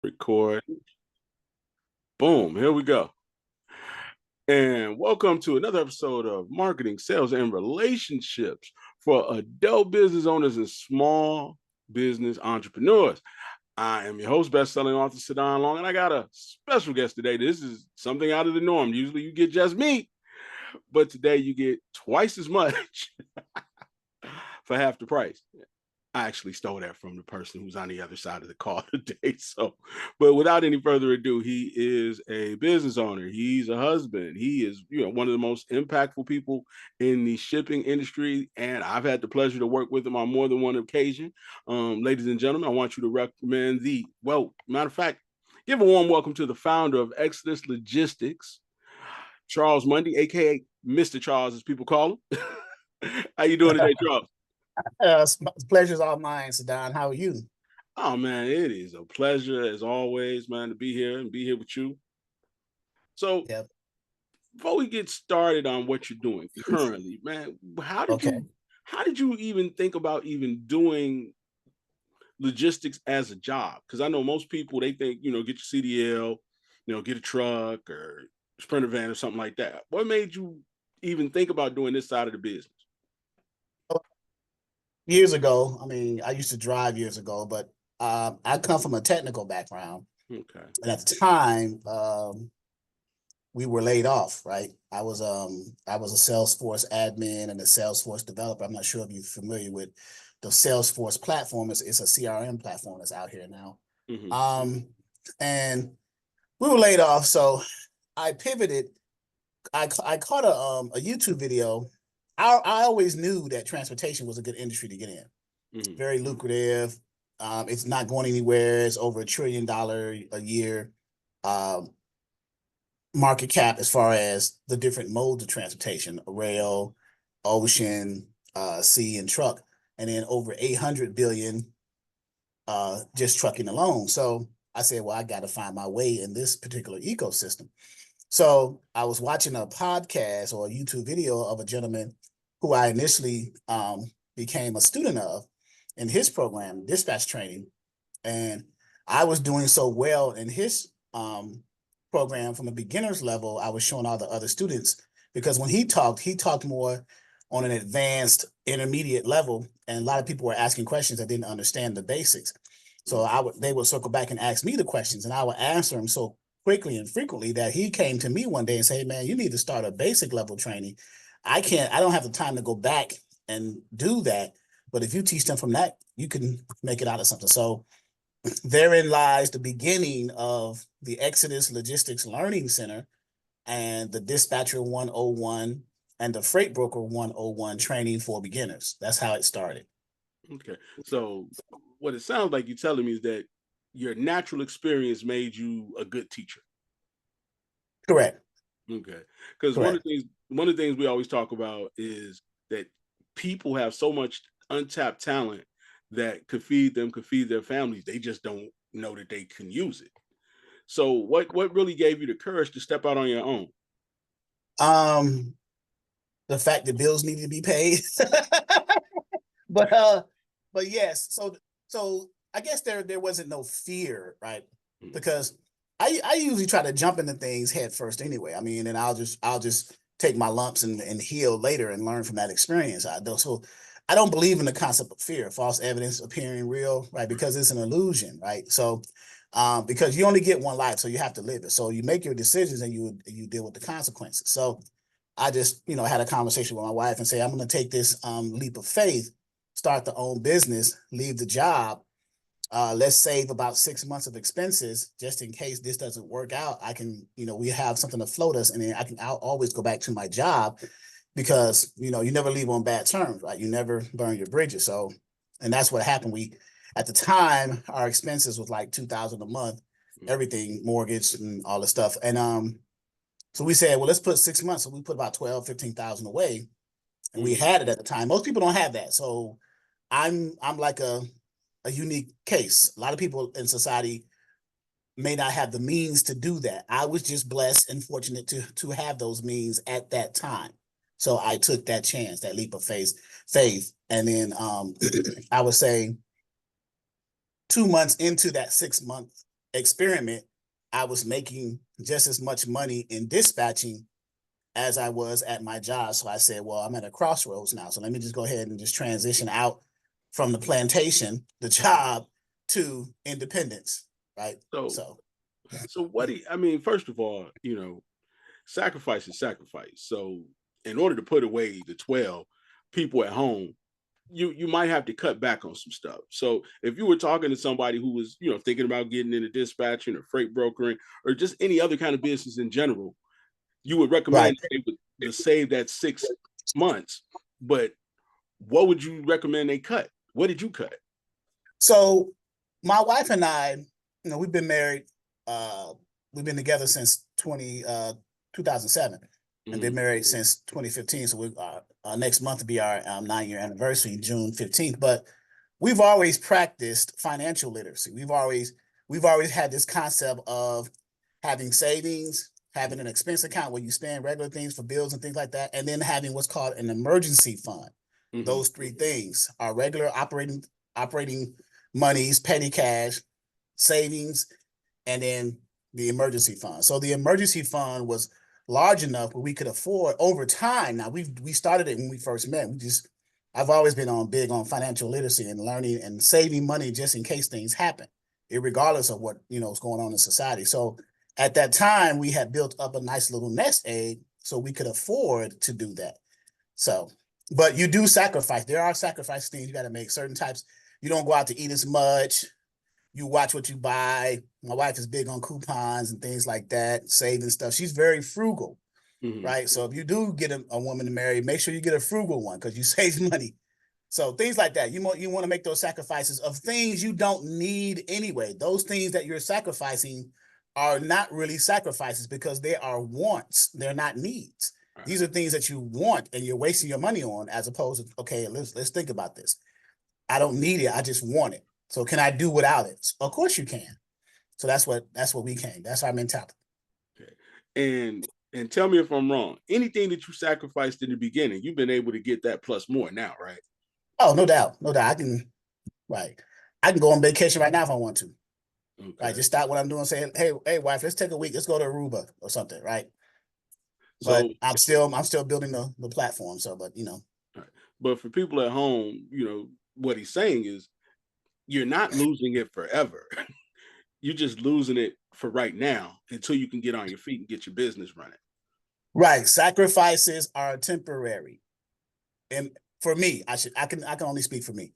Record. Boom. Here we go. And welcome to another episode of Marketing, Sales, and Relationships for adult business owners and small business entrepreneurs. I am your host, best-selling author Sadon Long, and I got a special guest today. This is something out of the norm. Usually you get just me, but today you get twice as much for half the price. I actually stole that from the person who's on the other side of the call today. But without any further ado, he is a business owner. He's a husband. He is, one of the most impactful people in the shipping industry. And I've had the pleasure to work with him on more than one occasion. Ladies and gentlemen, I want you to recommend matter of fact, give a warm welcome to the founder of Exodus Logistics, Charles Mundy, aka Mr. Charles, as people call him. How you doing today, Charles? Pleasure's all mine, Sadon. How are you? Oh man, it is a pleasure as always, man, to be here with you. So Yep. Before we get started on what you're doing currently, man, how did you even think about even doing logistics as a job? Because I know most people, they think, get your CDL, get a truck or Sprinter van or something like that. What made you even think about doing this side of the business? Years ago, I used to drive years ago, but I come from a technical background. Okay. And at the time, we were laid off, right? I was a Salesforce admin and a Salesforce developer. I'm not sure if you're familiar with the Salesforce platform. It's a CRM platform that's out here now. Mm-hmm. And we were laid off, so I pivoted. I caught a YouTube video. I always knew that transportation was a good industry to get in. Mm-hmm. Very lucrative. It's not going anywhere. It's over $1 trillion a year market cap as far as the different modes of transportation: rail, ocean, sea, and truck, and then over 800 billion just trucking alone. So I said, well, I got to find my way in this particular ecosystem. So I was watching a podcast or a YouTube video of a gentleman who I initially became a student of in his program, dispatch training. And I was doing so well in his program from a beginner's level. I was showing all the other students, because when he talked more on an advanced intermediate level. And a lot of people were asking questions that didn't understand the basics. So they would circle back and ask me the questions, and I would answer them so quickly and frequently that he came to me one day and said, hey, man, you need to start a basic level training. I don't have the time to go back and do that. But if you teach them from that, you can make it out of something. So therein lies the beginning of the Exodus Logistics Learning Center and the Dispatcher 101 and the Freight Broker 101 training for beginners. That's how it started. Okay. So what it sounds like you're telling me is that your natural experience made you a good teacher. Correct. Okay. Because one of the things we always talk about is that people have so much untapped talent that could feed their families. They just don't know that they can use it. So what really gave you the courage to step out on your own? The fact that bills need to be paid. But yes, so I guess there wasn't no fear, right? Mm-hmm. Because I usually try to jump into things head first anyway. And I'll just take my lumps and heal later and learn from that experience. So I don't believe in the concept of fear, false evidence appearing real, right? Because it's an illusion, right? So because you only get one life, so you have to live it. So you make your decisions and you deal with the consequences. So I just, had a conversation with my wife and say, I'm going to take this leap of faith, start the own business, leave the job. Let's save about 6 months of expenses just in case this doesn't work out. I can, we have something to float us, and then I'll always go back to my job, because, you never leave on bad terms, right? You never burn your bridges. So, and that's what happened. At the time, our expenses was like $2,000 a month, everything, mortgage and all the stuff. And so we said, well, let's put 6 months. So we put about $12,000-15,000 away, and we had it at the time. Most people don't have that. So I'm like a unique case. A lot of people in society may not have the means to do that. I was just blessed and fortunate to have those means at that time. So I took that chance, that leap of faith. And then I would say 2 months into that 6 month experiment, I was making just as much money in dispatching as I was at my job. So I said, well, I'm at a crossroads now. So let me just go ahead and just transition out from the plantation, the job, to independence, right? So, So so what do you, I mean, first of all, sacrifice is sacrifice. So in order to put away the 12 people at home, you might have to cut back on some stuff. So if you were talking to somebody who was, thinking about getting into dispatching or freight brokering or just any other kind of business in general, you would right. recommend they would to save that 6 months. But what would you recommend they cut? What did you cut? So my wife and I, we've been married, we've been together since 2007 and been Mm-hmm. married since 2015. So next month will be our 9-year anniversary, June 15th. But we've always practiced financial literacy. We've always had this concept of having savings, having an expense account where you spend regular things for bills and things like that, and then having what's called an emergency fund. Mm-hmm. Those three things are regular operating monies, petty cash, savings, and then the emergency fund. So the emergency fund was large enough where we could afford over time. Now we started it when we first met. I've always been big on financial literacy and learning and saving money just in case things happen, regardless of what is going on in society. So at that time, we had built up a nice little nest egg so we could afford to do that. So, but you do sacrifice. There are sacrifice things you got to make. Certain types. You don't go out to eat as much. You watch what you buy. My wife is big on coupons and things like that, saving stuff. She's very frugal, Mm-hmm. right? So if you do get a woman to marry, make sure you get a frugal one because you save money. So things like that. You want to make those sacrifices of things you don't need anyway. Those things that you're sacrificing are not really sacrifices because they are wants. They're not needs. Right. These are things that you want and you're wasting your money on, as opposed to, okay, let's think about this. I don't need it. I just want it. So can I do without it? Of course you can. So that's what we came. That's our mentality. Okay. And tell me if I'm wrong. Anything that you sacrificed in the beginning, you've been able to get that plus more now, right? Oh, no doubt. No doubt. I can go on vacation right now if I want to. Okay. Right. Just stop what I'm doing, say, hey, wife, let's take a week. Let's go to Aruba or something, right? But So, I'm still building the platform. So, but right. But for people at home, what he's saying is you're not losing it forever. You're just losing it for right now until you can get on your feet and get your business running. right. Sacrifices are temporary. And for me, I can only speak for me.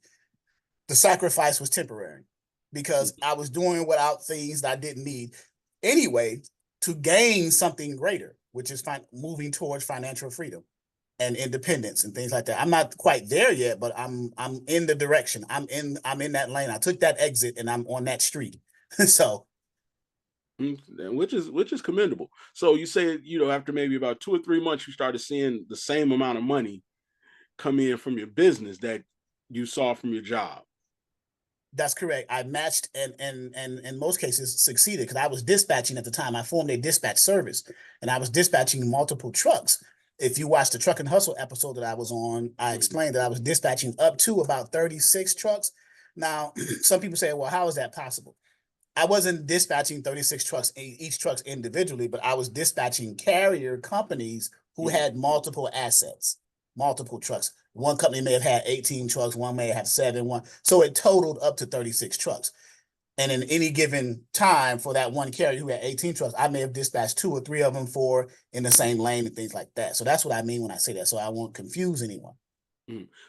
The sacrifice was temporary because I was doing without things that I didn't need anyway to gain something greater, which is moving towards financial freedom and independence and things like that. I'm not quite there yet, but I'm in the direction. I'm in that lane. I took that exit and I'm on that street. So Which is commendable. So you say, after maybe about 2 or 3 months, you started seeing the same amount of money come in from your business that you saw from your job. that's correct. I matched and in most cases succeeded because I was dispatching at the time. I formed a dispatch service and I was dispatching multiple trucks. If you watch the Truck and Hustle episode that I was on, I explained that I was dispatching up to about 36 trucks. Now, some people say, well, how is that possible? I wasn't dispatching 36 trucks, each trucks individually, but I was dispatching carrier companies who had multiple assets, multiple trucks. One company may have had 18 trucks, one may have 7, one. So it totaled up to 36 trucks. And in any given time for that one carrier who had 18 trucks, I may have dispatched 2 or 3 of them for in the same lane and things like that. So that's what I mean when I say that. So I won't confuse anyone.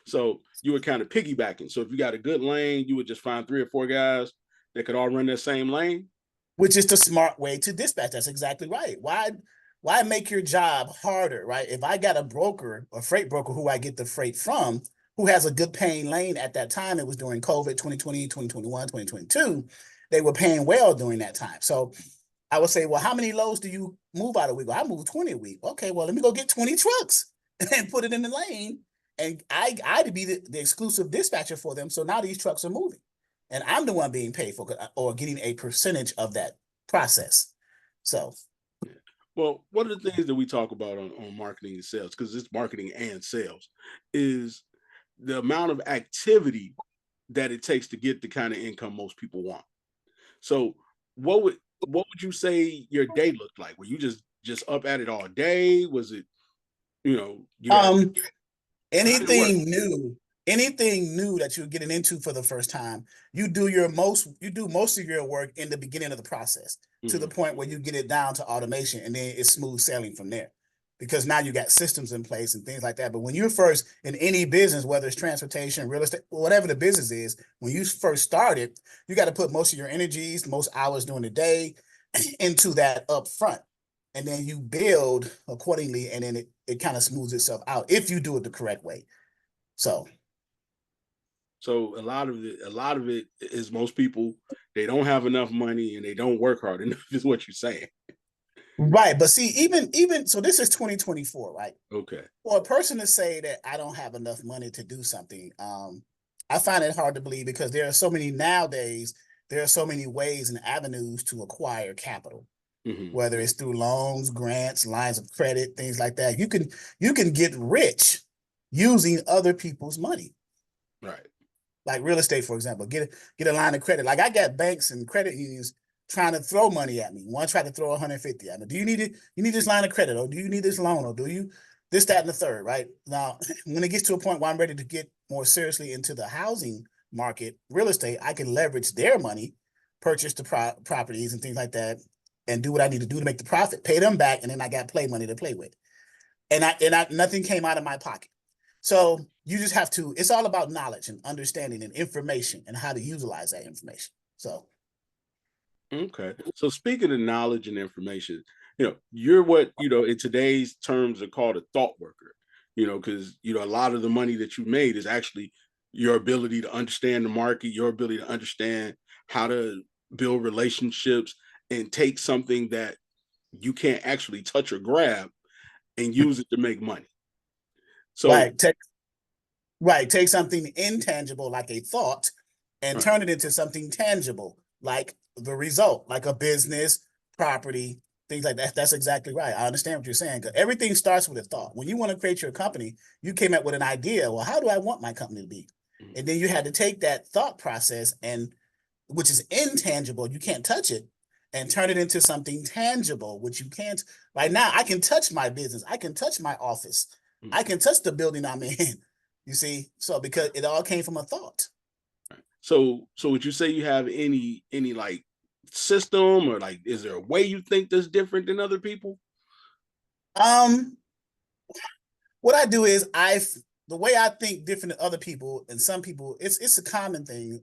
So you were kind of piggybacking. So if you got a good lane, you would just find 3 or 4 guys that could all run that same lane. Which is the smart way to dispatch. That's exactly right. Why make your job harder, right? If I got a broker, a freight broker who I get the freight from, who has a good paying lane at that time, it was during COVID 2020, 2021, 2022, they were paying well during that time. So I would say, well, how many loads do you move out a week? Well, I move 20 a week. Okay, well, let me go get 20 trucks and put it in the lane. And I to be the exclusive dispatcher for them. So now these trucks are moving. And I'm the one being paid for or getting a percentage of that process. So, Well, one of the things that we talk about on marketing and sales, because it's marketing and sales, is the amount of activity that it takes to get the kind of income most people want. So what would you say your day looked like? Were you just up at it all day? Was it, you had, Um, how did it work? anything new that you're getting into for the first time, you do most of your work in the beginning of the process to the Mm-hmm. point where you get it down to automation, and then it's smooth sailing from there. Because now you got systems in place and things like that. But when you're first in any business, whether it's transportation, real estate, whatever the business is, when you first started, you got to put most of your energies, most hours during the day into that up front. And then you build accordingly, and then it kind of smooths itself out if you do it the correct way. So So a lot of it is most people, they don't have enough money and they don't work hard enough is what you're saying. right, but see, even so, this is 2024, right? Okay. For a person to say that I don't have enough money to do something, I find it hard to believe because there are so many nowadays. There are so many ways and avenues to acquire capital, Mm-hmm. whether it's through loans, grants, lines of credit, things like that. You can get rich using other people's money, Right. like real estate, for example. Get a line of credit. Like I got banks and credit unions trying to throw money at me. One tried to throw 150 at me. Do you need it? You need this line of credit, or do you need this loan, or do you this, that, and the third? Right now, when it gets to a point where I'm ready to get more seriously into the housing market, real estate, I can leverage their money, purchase the properties and things like that, and do what I need to do to make the profit, pay them back, and then I got play money to play with. And nothing came out of my pocket. So you just have to, it's all about knowledge and understanding and information and how to utilize that information. So Okay. So speaking of knowledge and information, you're what, in today's terms are called a thought worker, because, a lot of the money that you made is actually your ability to understand the market, your ability to understand how to build relationships and take something that you can't actually touch or grab and use it to make money. So, right, take something intangible like a thought and right. turn it into something tangible like the result, like a business, property, things like that. That's exactly right. I understand what you're saying, because everything starts with a thought. When you want to create your company, you came up with an idea. Well, how do I want my company to be? And then you had to take that thought process, and which is intangible, you can't touch it, and turn it into something tangible, which you can't. Right now, I can touch my business, I can touch my office, I can touch the building I'm in. You see, so because it all came from a thought. So would you say you have any like system, or like, is there a way you think that's different than other people? Um, what I do is the way I think different than other people, and some people, it's a common thing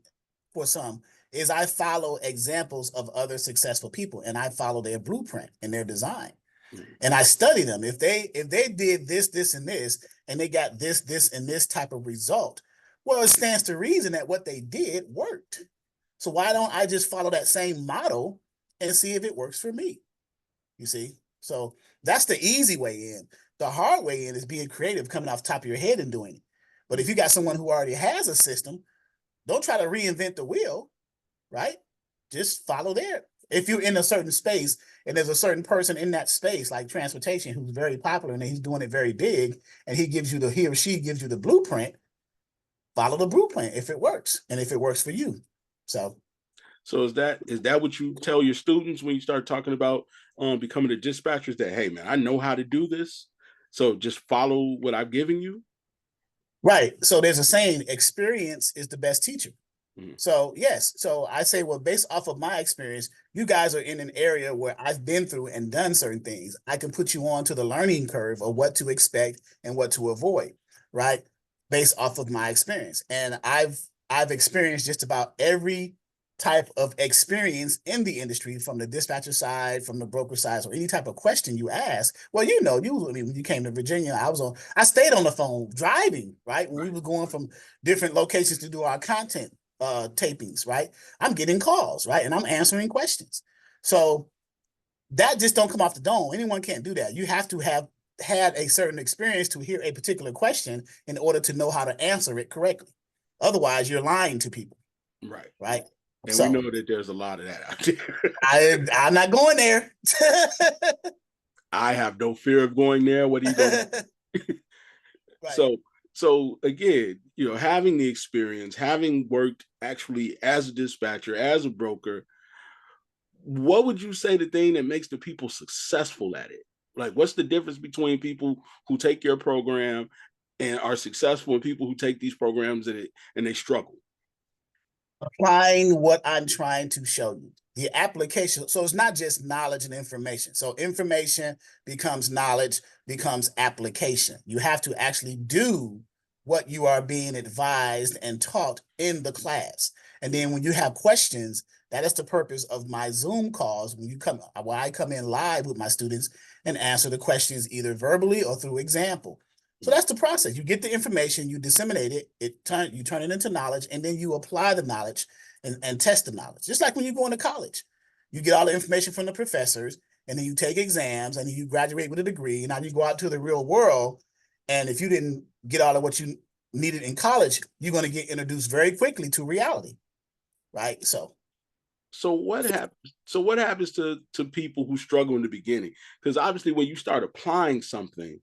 for some, is I follow examples of other successful people, and I follow their blueprint and their design, Mhm. and I study them. If they did this and this, and they got this and this type of result, well, it stands to reason that what they did worked. So why don't I just follow that same model and see if it works for me? You see? So that's the easy way in. The hard way in is being creative, coming off the top of your head and doing it. But if you got someone who already has a system, don't try to reinvent the wheel, right? Just follow there. If you're in a certain space and there's a certain person in that space, like transportation, who's very popular and he's doing it very big, and he or she gives you the blueprint, follow the blueprint if it works and if it works for you. So So is that what you tell your students when you start talking about becoming a dispatcher? Is that, hey man, I know how to do this, so just follow what I've given you? right. So there's a saying, experience is the best teacher. Mhm. So yes, so I say, well, based off of my experience, you guys are in an area where I've been through and done certain things. I can put you on to the learning curve of what to expect and what to avoid, right? Based off of my experience. And I've experienced just about every type of experience in the industry, from the dispatcher side, from the broker side, or any type of question you ask. Well, when you came to Virginia, I stayed on the phone driving, right? When we Right. were going from different locations to do our content tapings, right? I'm getting calls, right? And I'm answering questions. So that just don't come off the dome. Anyone can't do that. You have to have had a certain experience to hear a particular question in order to know how to answer it correctly. Otherwise, you're lying to people, Right. right? And we So know that there's a lot of that out there. I'm not going there. I have no fear of going there. What are you going to do? Right. So again, having the experience, having worked actually as a dispatcher, as a broker, what would you say the thing that makes the people successful at it? Like, what's the difference between people who take your program and are successful and people who take these programs and they struggle? Applying what I'm trying to show you. The application. So it's not just knowledge and information. So information becomes knowledge, becomes application. You have to actually do what you are being advised and taught in the class. And then when you have questions, that is the purpose of my Zoom calls. When I come in live with my students and answer the questions either verbally or through example. So that's the process. You get the information, you disseminate it, you turn it into knowledge, and then you apply the knowledge and test the knowledge. Just like when you go into college, you get all the information from the professors, and then you take exams, and then you graduate with a degree. And now you go out to the real world, and if you didn't get all of what you needed in college, you're going to get introduced very quickly to reality, right? So what happens? So what happens to people who struggle in the beginning? Because obviously, when you start applying something,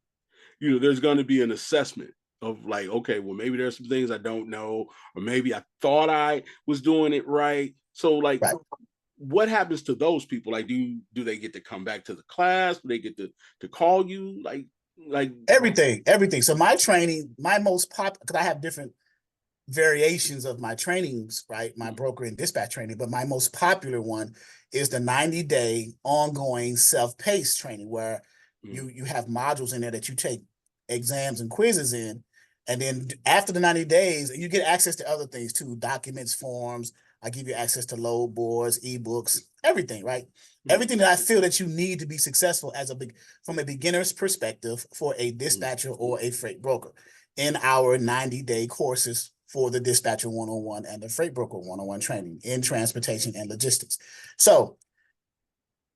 there's going to be an assessment of like, okay, well, maybe there's some things I don't know, or maybe I thought I was doing it right. So like, right. What happens to those people? Like, do they get to come back to the class? Do they get to call you? Like everything. So my training, my most popular, because I have different variations of my trainings, right? My broker and dispatch training, but my most popular one is the 90-day ongoing self-paced training, where you have modules in there that you take exams and quizzes in. And then after the 90 days, you get access to other things too, documents, forms. I give you access to load boards, ebooks, everything, right? Everything that I feel that you need to be successful from a beginner's perspective for a dispatcher or a freight broker in our 90-day courses for the Dispatcher 101 and the Freight Broker 101 training in transportation and logistics. So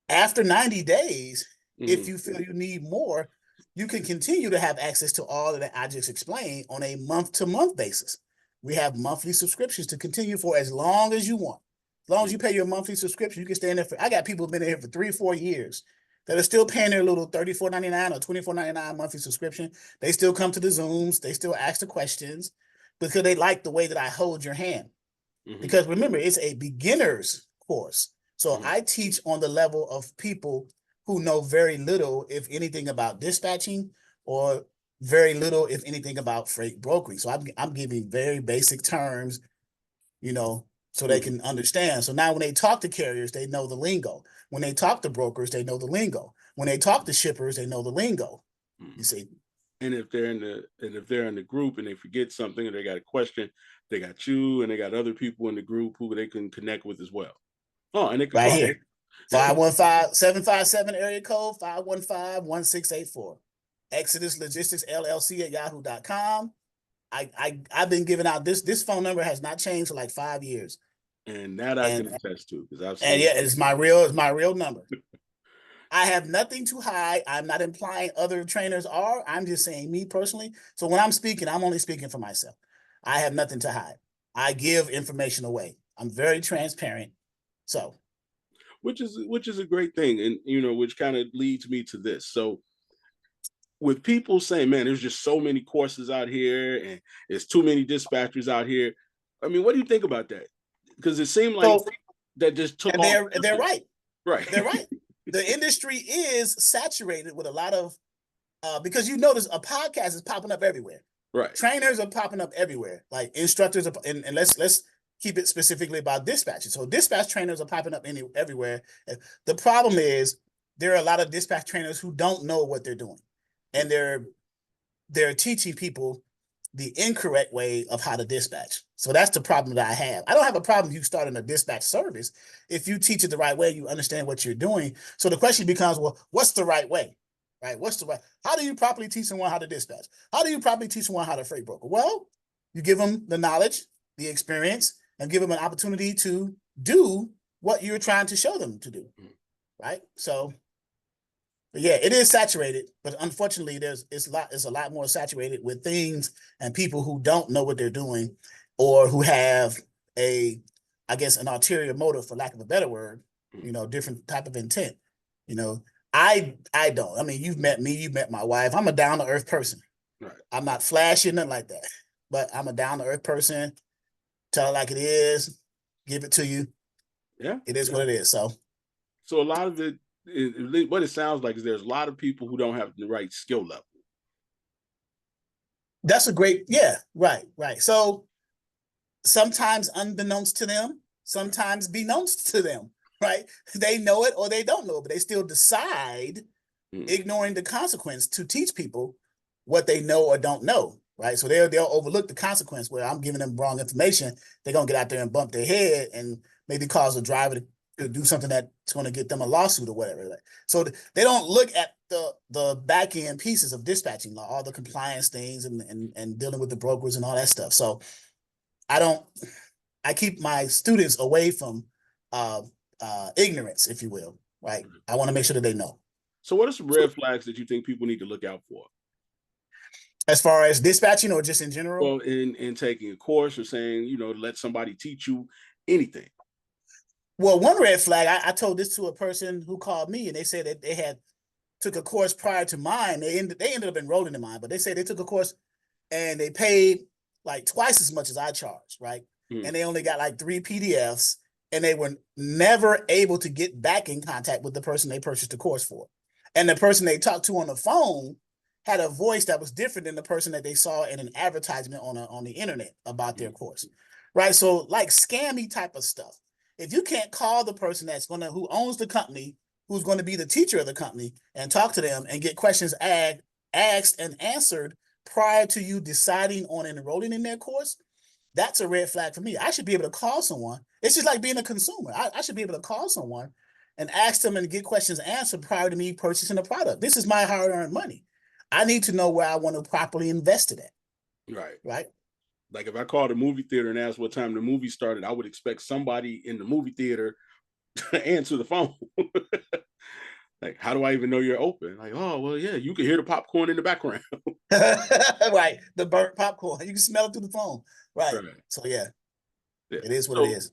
after 90 days, if you feel you need more, you can continue to have access to all of that I just explained on a month-to-month basis. We have monthly subscriptions to continue for as long as you want. As long as you pay your monthly subscription, you can stay in there I got people who've been in here for 3-4 years that are still paying their little $34.99 or $24.99 monthly subscription. They still come to the Zooms. They still ask the questions because they like the way that I hold your hand. Because remember, it's a beginner's course. So I teach on the level of people who know very little, if anything, about dispatching, or very little, if anything, about freight brokering. So I'm giving very basic terms, so they can understand. So now when they talk to carriers, they know the lingo. When they talk to brokers, they know the lingo. When they talk to shippers, they know the lingo. You see. And if they're in the group and they forget something or they got a question, they got you and they got other people in the group who they can connect with as well. Oh, and they can right call here. 515-757 area code 515-1684. Exodus Logistics LLC at yahoo.com. I've been giving out this phone number has not changed for like 5 years. And that I can attest to, because I've seen and yeah, it's my real number. I have nothing to hide. I'm not implying other trainers are. I'm just saying me personally. So when I'm speaking, I'm only speaking for myself. I have nothing to hide. I give information away. I'm very transparent. So, which is a great thing, and which kind of leads me to this. So, with people saying, "Man, there's just so many courses out here, and there's too many dispatchers out here." I mean, what do you think about that? Because it seemed like that just took off. They're right. Right. They're right. The industry is saturated with a lot of, because you notice a podcast is popping up everywhere. Right. Trainers are popping up everywhere. Like instructors are, and let's keep it specifically about dispatching. So dispatch trainers are popping up everywhere. The problem is there are a lot of dispatch trainers who don't know what they're doing, and they're teaching people the incorrect way of how to dispatch. So that's the problem that I have. I don't have a problem you starting a dispatch service. If you teach it the right way, you understand what you're doing. So the question becomes, well, what's the right way? Right? How do you properly teach someone how to dispatch? How do you properly teach someone how to freight broker? Well, you give them the knowledge, the experience, and give them an opportunity to do what you're trying to show them to do. Right? So, yeah, it is saturated, but unfortunately, it's a lot more saturated with things and people who don't know what they're doing, or who have an ulterior motive, for lack of a better word, different type of intent. I don't. I mean, you've met me, you've met my wife. I'm a down to earth person. Right. I'm not flashy, nothing like that, but I'm a down to earth person. Tell it like it is, give it to you. Yeah, it is what it is. So. So a lot of what it sounds like is there's a lot of people who don't have the right skill level. That's a great, yeah, right, right. So sometimes unbeknownst to them, sometimes beknownst to them, right? They know it or they don't know it, but they still decide, ignoring the consequence, to teach people what they know or don't know, right? So they'll overlook the consequence where I'm giving them wrong information. They're gonna get out there and bump their head and maybe cause a driver to do something that's going to get them a lawsuit or whatever. So they don't look at the back end pieces of dispatching law, all the compliance things and dealing with the brokers and all that stuff. So I keep my students away from ignorance, if you will, right? I want to make sure that they know. So what are some red flags that you think people need to look out for? As far as dispatching or just in general? Well, in taking a course or saying, let somebody teach you anything. Well, one red flag, I told this to a person who called me, and they said that they had took a course prior to mine. They ended up enrolling in mine, but they said they took a course and they paid like twice as much as I charged, right? And they only got like 3 PDFs, and they were never able to get back in contact with the person they purchased the course for. And the person they talked to on the phone had a voice that was different than the person that they saw in an advertisement on the internet about their course, right? So like scammy type of stuff. If you can't call the person who owns the company, who's going to be the teacher of the company, and talk to them and get questions asked and answered prior to you deciding on enrolling in their course, that's a red flag for me. I should be able to call someone. It's just like being a consumer. I should be able to call someone and ask them and get questions answered prior to me purchasing a product. This is my hard-earned money. I need to know where I want to properly invest it at. Right. Right. Like if I called a movie theater and asked what time the movie started, I would expect somebody in the movie theater to answer the phone. Like, how do I even know you're open? Like, oh, well, yeah, you can hear the popcorn in the background. Right. The burnt popcorn. You can smell it through the phone. Right. So, yeah, it is what it is.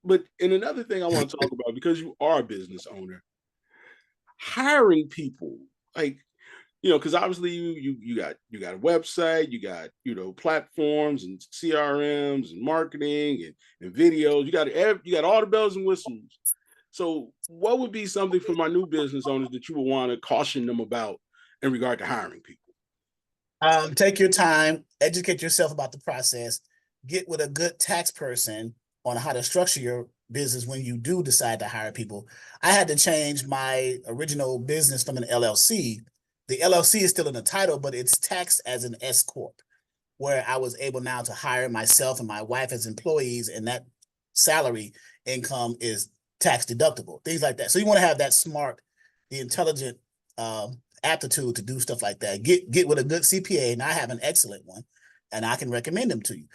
But in another thing I want to talk about, because you are a business owner, hiring people, like, because obviously you got a website, you got platforms and CRMs and marketing and videos. You got all the bells and whistles. So, what would be something for my new business owners that you would want to caution them about in regard to hiring people? Take your time, educate yourself about the process, get with a good tax person on how to structure your business when you do decide to hire people. I had to change my original business from an LLC. The LLC is still in the title, but it's taxed as an S Corp, where I was able now to hire myself and my wife as employees, and that salary income is tax deductible, things like that. So you want to have that the intelligent aptitude to do stuff like that. Get with a good CPA, and I have an excellent one, and I can recommend them to you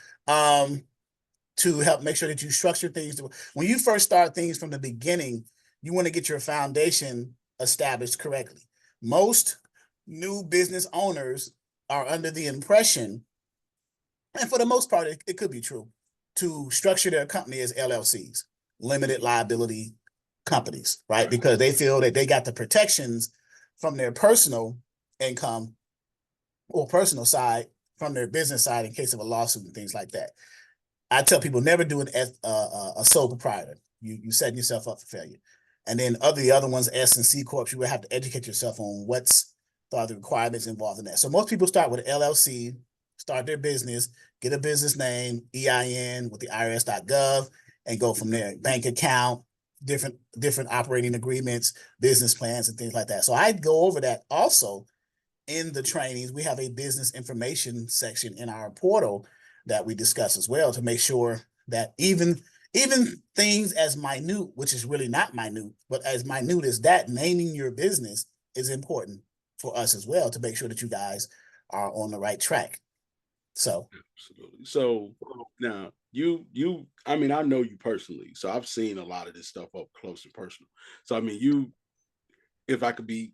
to help make sure that you structure things. When you first start things from the beginning, you want to get your foundation established correctly. Most new business owners are under the impression, and for the most part, it could be true, to structure their company as LLCs, limited liability companies, right? Because they feel that they got the protections from their personal income or personal side from their business side in case of a lawsuit and things like that. I tell people never do a sole proprietor. You setting yourself up for failure. And then the other ones, S and C corps, you will have to educate yourself on what's the requirements involved in that. So most people start with LLC, start their business, get a business name, EIN with the IRS.gov, and go from there. Bank account, different operating agreements, business plans, and things like that. So I go over that also in the trainings. We have a business information section in our portal that we discuss as well to make sure that even things as minute, which is really not minute, but as minute as that, naming your business is important for us as well to make sure that you guys are on the right track. So absolutely. So now I mean, I know you personally, so I've seen a lot of this stuff up close and personal. So I mean, if I could be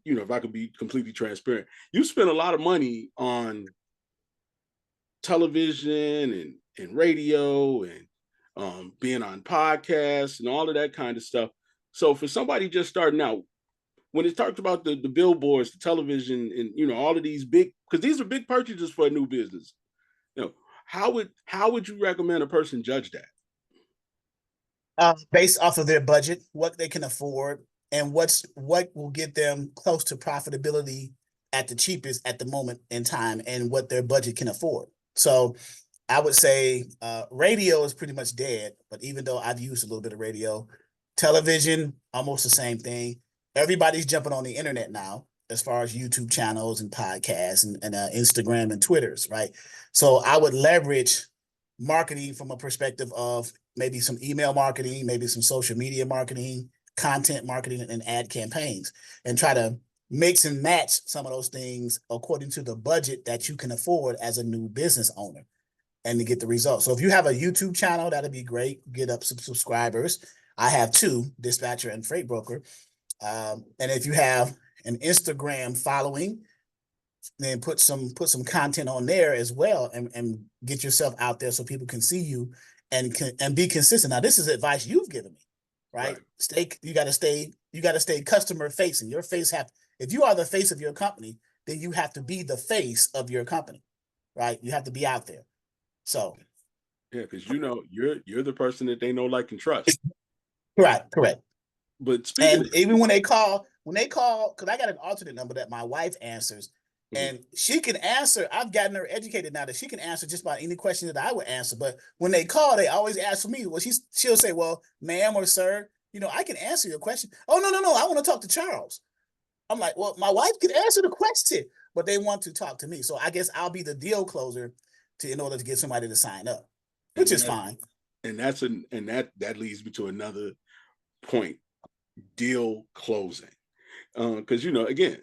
completely transparent, you spend a lot of money on television and radio and being on podcasts and all of that kind of stuff. So for somebody just starting out, when it talked about the billboards, the television, and all of these big, because these are big purchases for a new business, how would you recommend a person judge that? Based off of their budget, what they can afford, and what will get them close to profitability at the cheapest at the moment in time, and what their budget can afford. So I would say radio is pretty much dead, but even though I've used a little bit of radio, television, almost the same thing. Everybody's jumping on the internet now, as far as YouTube channels and podcasts and Instagram and Twitters, right? So I would leverage marketing from a perspective of maybe some email marketing, maybe some social media marketing, content marketing, and ad campaigns, and try to mix and match some of those things according to the budget that you can afford as a new business owner and to get the results. So if you have a YouTube channel, that'd be great. Get up some subscribers. I have two, Dispatcher and Freight Broker. And if you have an Instagram following, then put some content on there as well, and get yourself out there so people can see you and be consistent. Now, this is advice you've given me, right? You got to stay customer facing. Your face if you are the face of your company, then you have to be the face of your company, right? You have to be out there. So yeah, because you're the person that they know, like, and trust. correct. But speaking even when they call, because I got an alternate number that my wife answers, and she can answer. I've gotten her educated now that she can answer just about any question that I would answer. But when they call, they always ask for me. Well, she'll say, "Well, ma'am or sir, I can answer your question." "Oh, no, I want to talk to Charles." I'm like, "Well, my wife can answer the question, but they want to talk to me." So I guess I'll be the deal closer in order to get somebody to sign up, which is fine. And that leads me to another point: deal closing. Because again,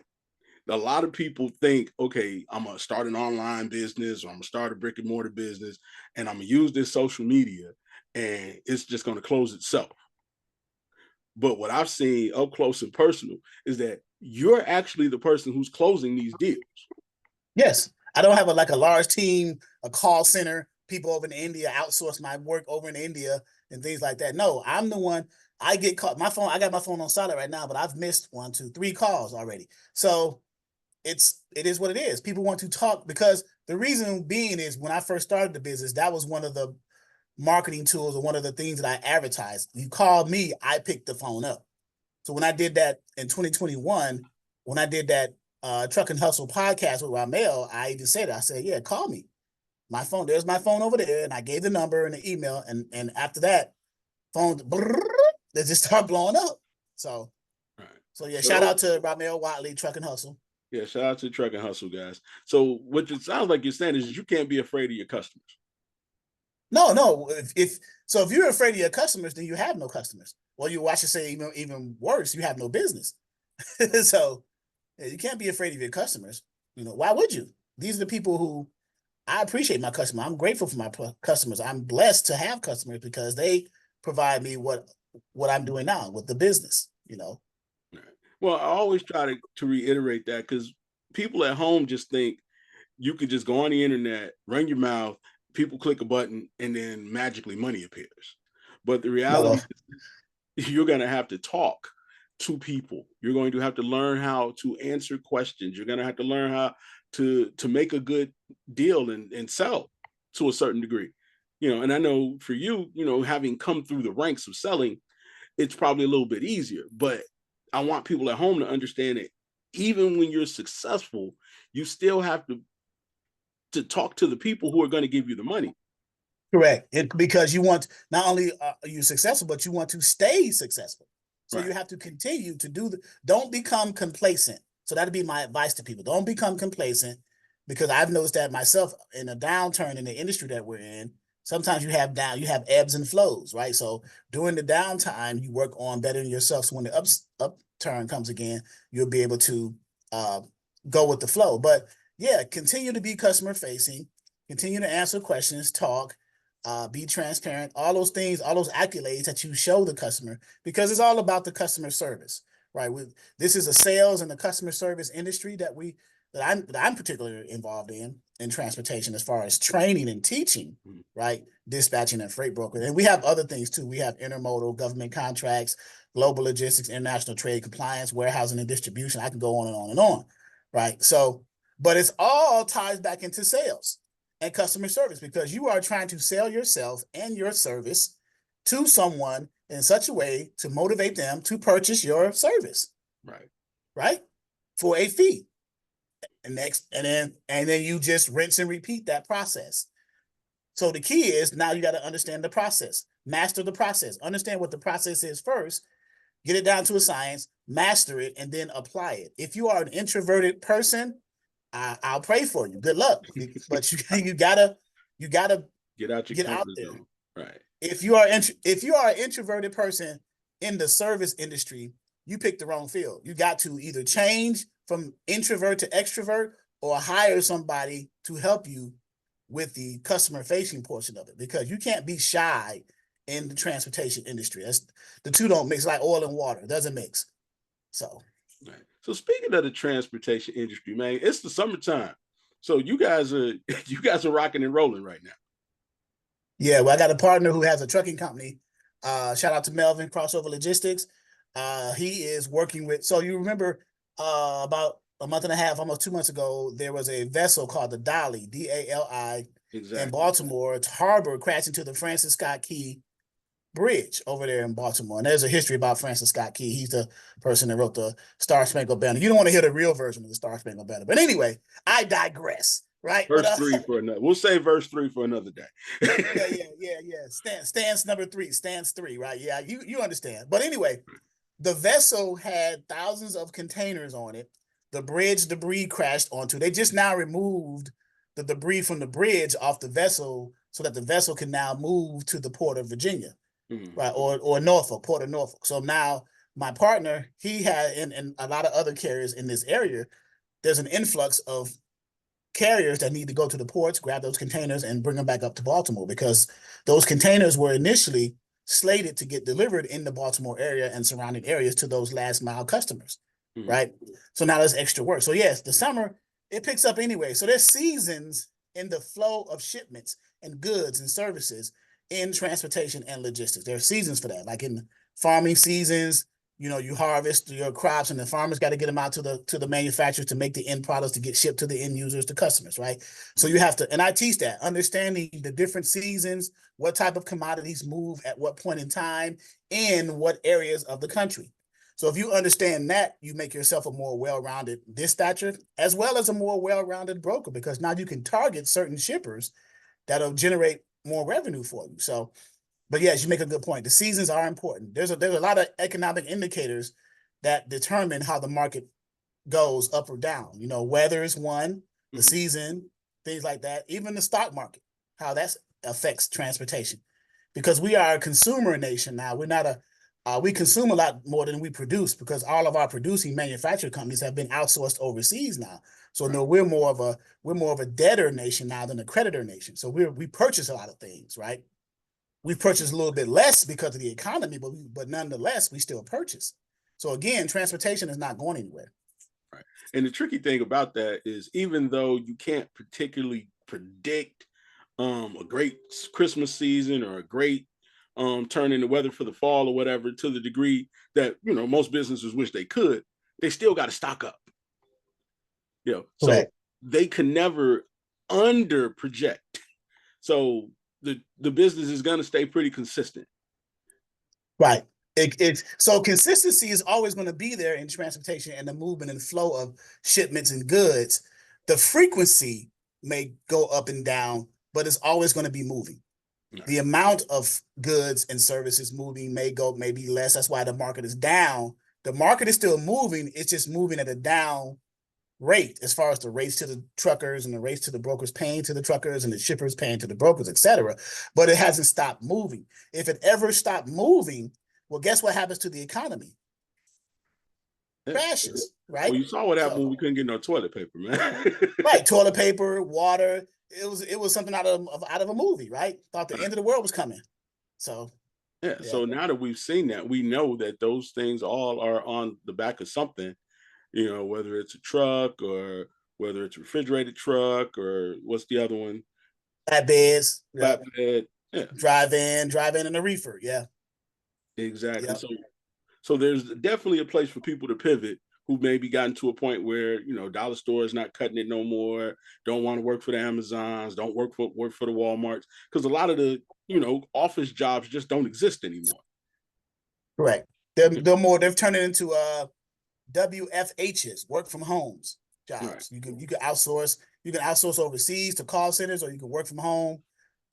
a lot of people think, okay, I'm gonna start an online business, or I'm gonna start a brick and mortar business, and I'm gonna use this social media, and it's just gonna close itself. But what I've seen up close and personal is that you're actually the person who's closing these deals. Yes, I don't have a large team, a call center, people over in India outsource my work over in India and things like that. No, I'm the one. I get caught. I got my phone on silent right now, but I've missed 1, 2, 3 calls already. So it is what it is. People want to talk, because the reason being is, when I first started the business, that was one of the marketing tools, or one of the things that I advertised. You call me, I picked the phone up. So when I did that in 2021, when I did that Truck and Hustle podcast with Ramel, I even said, I said, "Yeah, call me. There's my phone over there." And I gave the number and the email. And after that, phones, they just start blowing up. So, right. So yeah, shout out to Ramel Watley, Truck and Hustle. Yeah, shout out to Truck and Hustle, guys. So what it sounds like you're saying is you can't be afraid of your customers. No. If you're afraid of your customers, then you have no customers. Well, I should say even worse, you have no business. So yeah, you can't be afraid of your customers. Why would you? These are the people who I appreciate. My customer. I'm grateful for my customers. I'm blessed to have customers, because they provide me what I'm doing now with the business. Right. Well, I always try to reiterate that, because people at home just think you could just go on the internet, run your mouth, people click a button, and then magically money appears. But the reality is, you're going to have to talk to people. You're going to have to learn how to answer questions. You're going to have to learn how to make a good deal and sell to a certain degree. And I know for you, having come through the ranks of selling, it's probably a little bit easier. But I want people at home to understand that even when you're successful, you still have to talk to the people who are going to give you the money. Correct. Because you want, not only are you successful, but you want to stay successful. So right. You have to continue to don't become complacent. So that'd be my advice to people. Don't become complacent, because I've noticed that myself in a downturn in the industry that we're in. Sometimes you have ebbs and flows, right? So during the downtime, you work on bettering yourself. So when the upturn comes again, you'll be able to go with the flow. But yeah, continue to be customer facing, continue to answer questions, talk, be transparent, all those things, all those accolades that you show the customer, because it's all about the customer service, right? This is a sales and the customer service industry that I'm particularly involved in transportation, as far as training and teaching, right? Dispatching and freight broker. And we have other things too. We have intermodal, government contracts, global logistics, international trade compliance, warehousing and distribution. I can go on and on and on, right? So, but it's all ties back into sales and customer service, because you are trying to sell yourself and your service to someone in such a way to motivate them to purchase your service. Right. For a fee. And then you just rinse and repeat that process. So the key is now you got to understand the process, master the process, understand what the process is first, get it down to a science, master it, and then apply it. If you are an introverted person, I'll pray for you. Good luck. But you gotta get out your comfort zone. Right. If you are an introverted person in the service industry, you picked the wrong field. You got to either change from introvert to extrovert or hire somebody to help you with the customer facing portion of it, because you can't be shy in the transportation industry. The two don't mix, like oil and water. It doesn't mix. So, right. So speaking of the transportation industry, man, it's the summertime. So you guys are rocking and rolling right now. Yeah, well, I got a partner who has a trucking company. Shout out to Melvin, Crossover Logistics. He is working with, so you remember about a month and a half, almost 2 months ago, there was a vessel called the Dali, D-A-L-I, exactly, in Baltimore. It's harbor crashed into the Francis Scott Key Bridge over there in Baltimore. And there's a history about Francis Scott Key. He's the person that wrote the Star Spangled Banner. You don't want to hear the real version of the Star Spangled Banner. But anyway, I digress. Right. Verse 3 for another. We'll say verse 3 for another day. yeah. Stance number 3. Stance 3. Right. Yeah. You understand. But anyway, the vessel had thousands of containers on it. The bridge debris crashed onto. They just now removed the debris from the bridge off the vessel so that the vessel can now move to the port of Virginia, right, or Norfolk, Port of Norfolk. So now my partner, he had, and a lot of other carriers in this area, there's an influx of carriers that need to go to the ports, grab those containers, and bring them back up to Baltimore, because those containers were initially slated to get delivered in the Baltimore area and surrounding areas to those last mile customers, right? So now there's extra work. So yes, the summer, it picks up anyway. So there's seasons in the flow of shipments and goods and services in transportation and logistics. There are seasons for that, like in farming seasons. You harvest your crops, and the farmers got to get them out to the manufacturers to make the end products to get shipped to the end users, to customers, right? So you have to, and I teach that, understanding the different seasons, what type of commodities move at what point in time in what areas of the country. So if you understand that, you make yourself a more well-rounded dispatcher as well as a more well-rounded broker, because now you can target certain shippers that'll generate more revenue for you. So, but yes, you make a good point. The seasons are important. There's a lot of economic indicators that determine how the market goes up or down. Weather is one, the season, things like that. Even the stock market, how that affects transportation, because we are a consumer nation now. We're not we consume a lot more than we produce, because all of our producing manufacturing companies have been outsourced overseas now. So no, we're more of a debtor nation now than a creditor nation. So we purchase a lot of things, right? We purchase a little bit less because of the economy, but nonetheless, we still purchase. So again, transportation is not going anywhere. Right. And the tricky thing about that is, even though you can't particularly predict a great Christmas season or a great turn in the weather for the fall or whatever, to the degree that, most businesses wish they could, they still got to stock up. So they can never under project. So the business is going to stay pretty consistent. Right. So consistency is always going to be there in transportation and the movement and flow of shipments and goods. The frequency may go up and down, but it's always going to be moving. Right. The amount of goods and services moving may be less. That's why the market is down. The market is still moving. It's just moving at a down rate, as far as the rates to the truckers and the rates to the brokers paying to the truckers and the shippers paying to the brokers, etc. But it hasn't stopped moving. If it ever stopped moving, well, guess what happens to the economy? Crashes, right? Well, you saw what happened when we couldn't get no toilet paper, man. Right, toilet paper, water. It was something out of a movie, right? Thought the end of the world was coming. So yeah. So now that we've seen that, we know that those things all are on the back of something. Whether it's a truck or whether it's a refrigerated truck, or what's the other one? Flatbeds. Flatbed. Yeah. Drive in and a reefer. Yeah. Exactly. Yep. So there's definitely a place for people to pivot who maybe gotten to a point where, dollar store is not cutting it no more, don't want to work for the Amazons, don't work for the Walmarts, because a lot of the, office jobs just don't exist anymore. Correct. They've turned it into WFHs, work from homes Right. jobs. You can outsource overseas to call centers, or you can work from home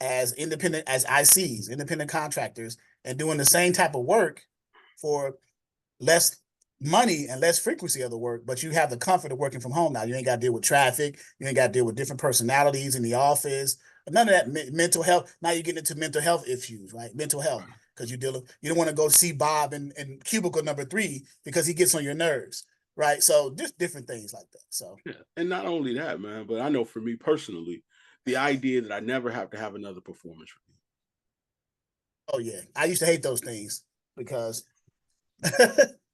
as independent as ICs, independent contractors, and doing the same type of work for less money and less frequency of the work, but you have the comfort of working from home now. You ain't got to deal with traffic. You ain't got to deal with different personalities in the office. None of that mental health. Now you're getting into mental health issues, right? Mental health, because you don't want to go see Bob in cubicle number 3 because he gets on your nerves, right? So just different things like that. So Yeah. And not only that, man, but I know for me personally, the idea that I never have to have another performance review. oh yeah, I used to hate those things because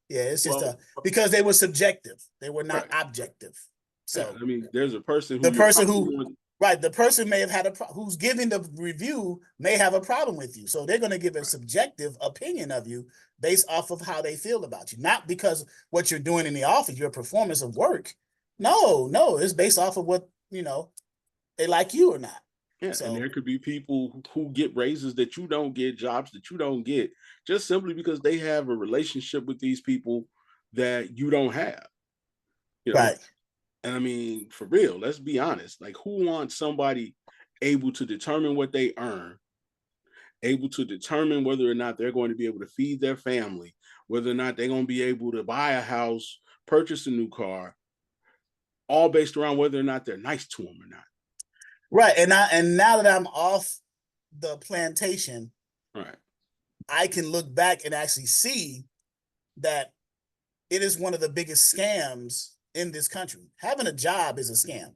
yeah, it's just Well, because they were subjective. They were not right. objective. Yeah. So I mean, there's a person who the you're person probably who going. right, the person may have had who's giving the review may have a problem with you. So they're going to give a Right. subjective opinion of you based off of how they feel about you, not because what you're doing in the office, your performance of work. No, it's based off of what, they like you or not. Yeah, and So there could be people who get raises that you don't get, jobs that you don't get, just simply because they have a relationship with these people that you don't have. You know, right, and I mean, for real, let's be honest. Like, who wants somebody able to determine what they earn, able to determine whether or not they're going to be able to feed their family, whether or not they're going to be able to buy a house, purchase a new car, all based around whether or not they're nice to them or not. right. And now that I'm off the plantation, Right. I can look back and actually see that it is one of the biggest scams in this country. Having a job is a scam,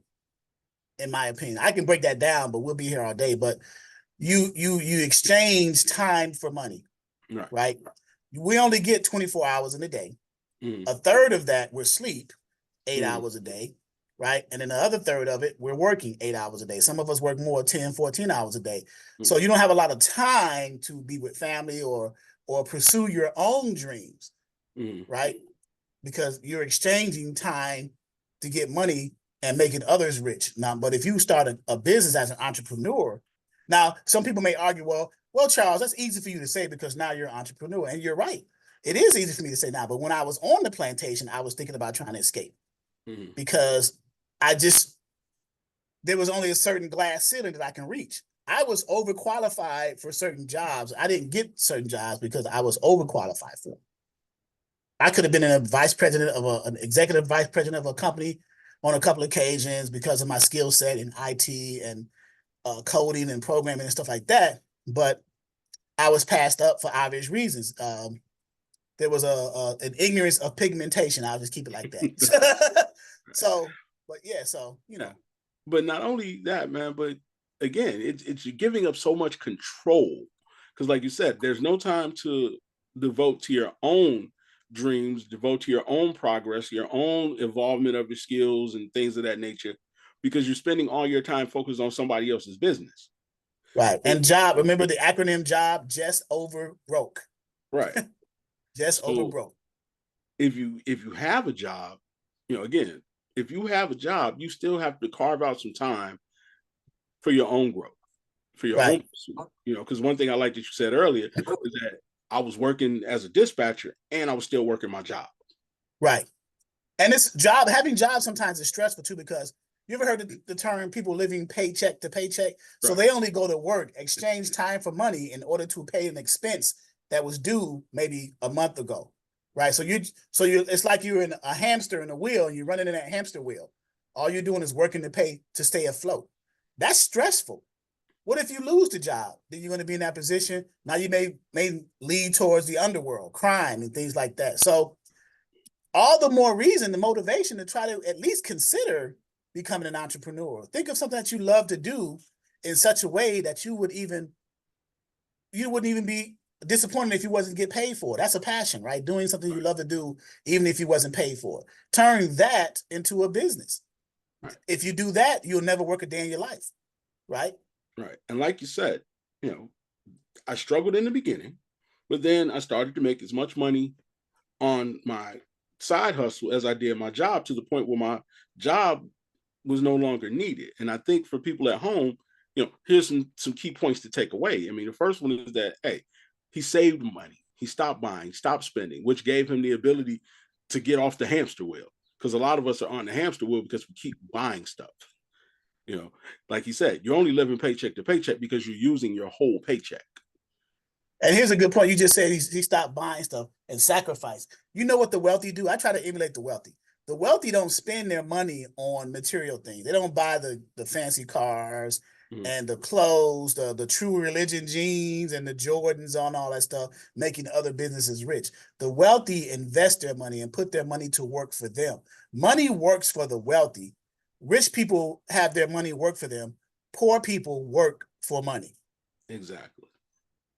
in my opinion. I can break that down, but we'll be here all day. But you exchange time for money, Right. right? We only get 24 hours in a day. Mm-hmm. A third of that we're sleep, 8 Mm-hmm. hours a day, right? And then the other third of it, we're working 8 hours a day. Some of us work more, 10, 14 hours a day. So you don't have a lot of time to be with family or pursue your own dreams, Mm-hmm. right? Because you're exchanging time to get money and making others rich. Now, but if you start a business as an entrepreneur, now some people may argue, well, Charles, that's easy for you to say because now you're an entrepreneur, and you're right. It is easy for me to say now, but when I was on the plantation, I was thinking about trying to escape Mm-hmm. because there was only a certain glass ceiling that I can reach. I was overqualified for certain jobs. I didn't get certain jobs because I was overqualified for them. I could have been an executive vice president of a company on a couple of occasions because of my skill set in IT and coding and programming and stuff like that. But I was passed up for obvious reasons. There was an ignorance of pigmentation. I'll just keep it like that. So, but yeah, so Yeah. But not only that, man, but again, it's you're giving up so much control. Because like you said, there's no time to devote to your own dreams, devote to your own progress, your own involvement of your skills and things of that nature, because you're spending all your time focused on somebody else's business. right. And job, remember the acronym job, just over broke. Right. Just over So broke. if you have a job, again, if you have a job, you still have to carve out some time for your own growth, for your own Right. pursuit. Because one thing I like that you said earlier is that I was working as a dispatcher and I was still working my job. Right. And having jobs sometimes is stressful too, because you ever heard the term people living paycheck to paycheck? So Right. they only go to work, exchange time for money in order to pay an expense that was due maybe a month ago. Right. So it's like you're in a hamster in a wheel and you're running in that hamster wheel. All you're doing is working to pay to stay afloat. That's stressful. What if you lose the job? Then you're going to be in that position. Now you may lead towards the underworld, crime and things like that. So all the more reason, the motivation to try to at least consider becoming an entrepreneur. Think of something that you love to do in such a way that you wouldn't even be disappointed if you wasn't get paid for it. That's a passion, right? Doing something you Right. love to do, even if you wasn't paid for it. Turn that into a business. Right. If you do that, you'll never work a day in your life, right? Right. And like you said, I struggled in the beginning, but then I started to make as much money on my side hustle as I did my job, to the point where my job was no longer needed. And I think for people at home, here's some key points to take away. I mean, the first one is that, hey, he saved money. He stopped buying, stopped spending, which gave him the ability to get off the hamster wheel. Because a lot of us are on the hamster wheel because we keep buying stuff. You know, like he said, you're only living paycheck to paycheck because you're using your whole paycheck. And here's a good point. You just said he stopped buying stuff and sacrifice. You know what the wealthy do? I try to emulate the wealthy. The wealthy don't spend their money on material things. They don't buy the fancy cars and the clothes, the true religion jeans and the Jordans on all that stuff, making other businesses rich. The wealthy invest their money and put their money to work for them. Money works for the wealthy. Rich people have their money work for them. Poor people work for money. Exactly.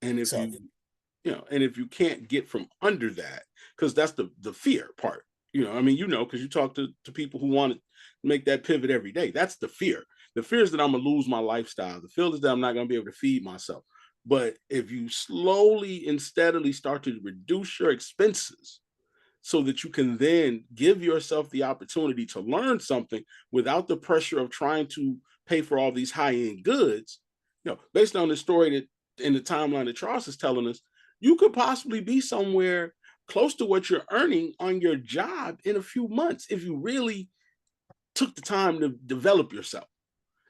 And if So, and if you can't get from under that, because that's the fear part. I mean, because you talk to people who want to make that pivot every day. That's the fear. The fear is that I'm going to lose my lifestyle. The fear is that I'm not going to be able to feed myself. But if you slowly and steadily start to reduce your expenses so that you can then give yourself the opportunity to learn something without the pressure of trying to pay for all these high-end goods, based on the story that in the timeline that Charles is telling us, you could possibly be somewhere close to what you're earning on your job in a few months if you really took the time to develop yourself.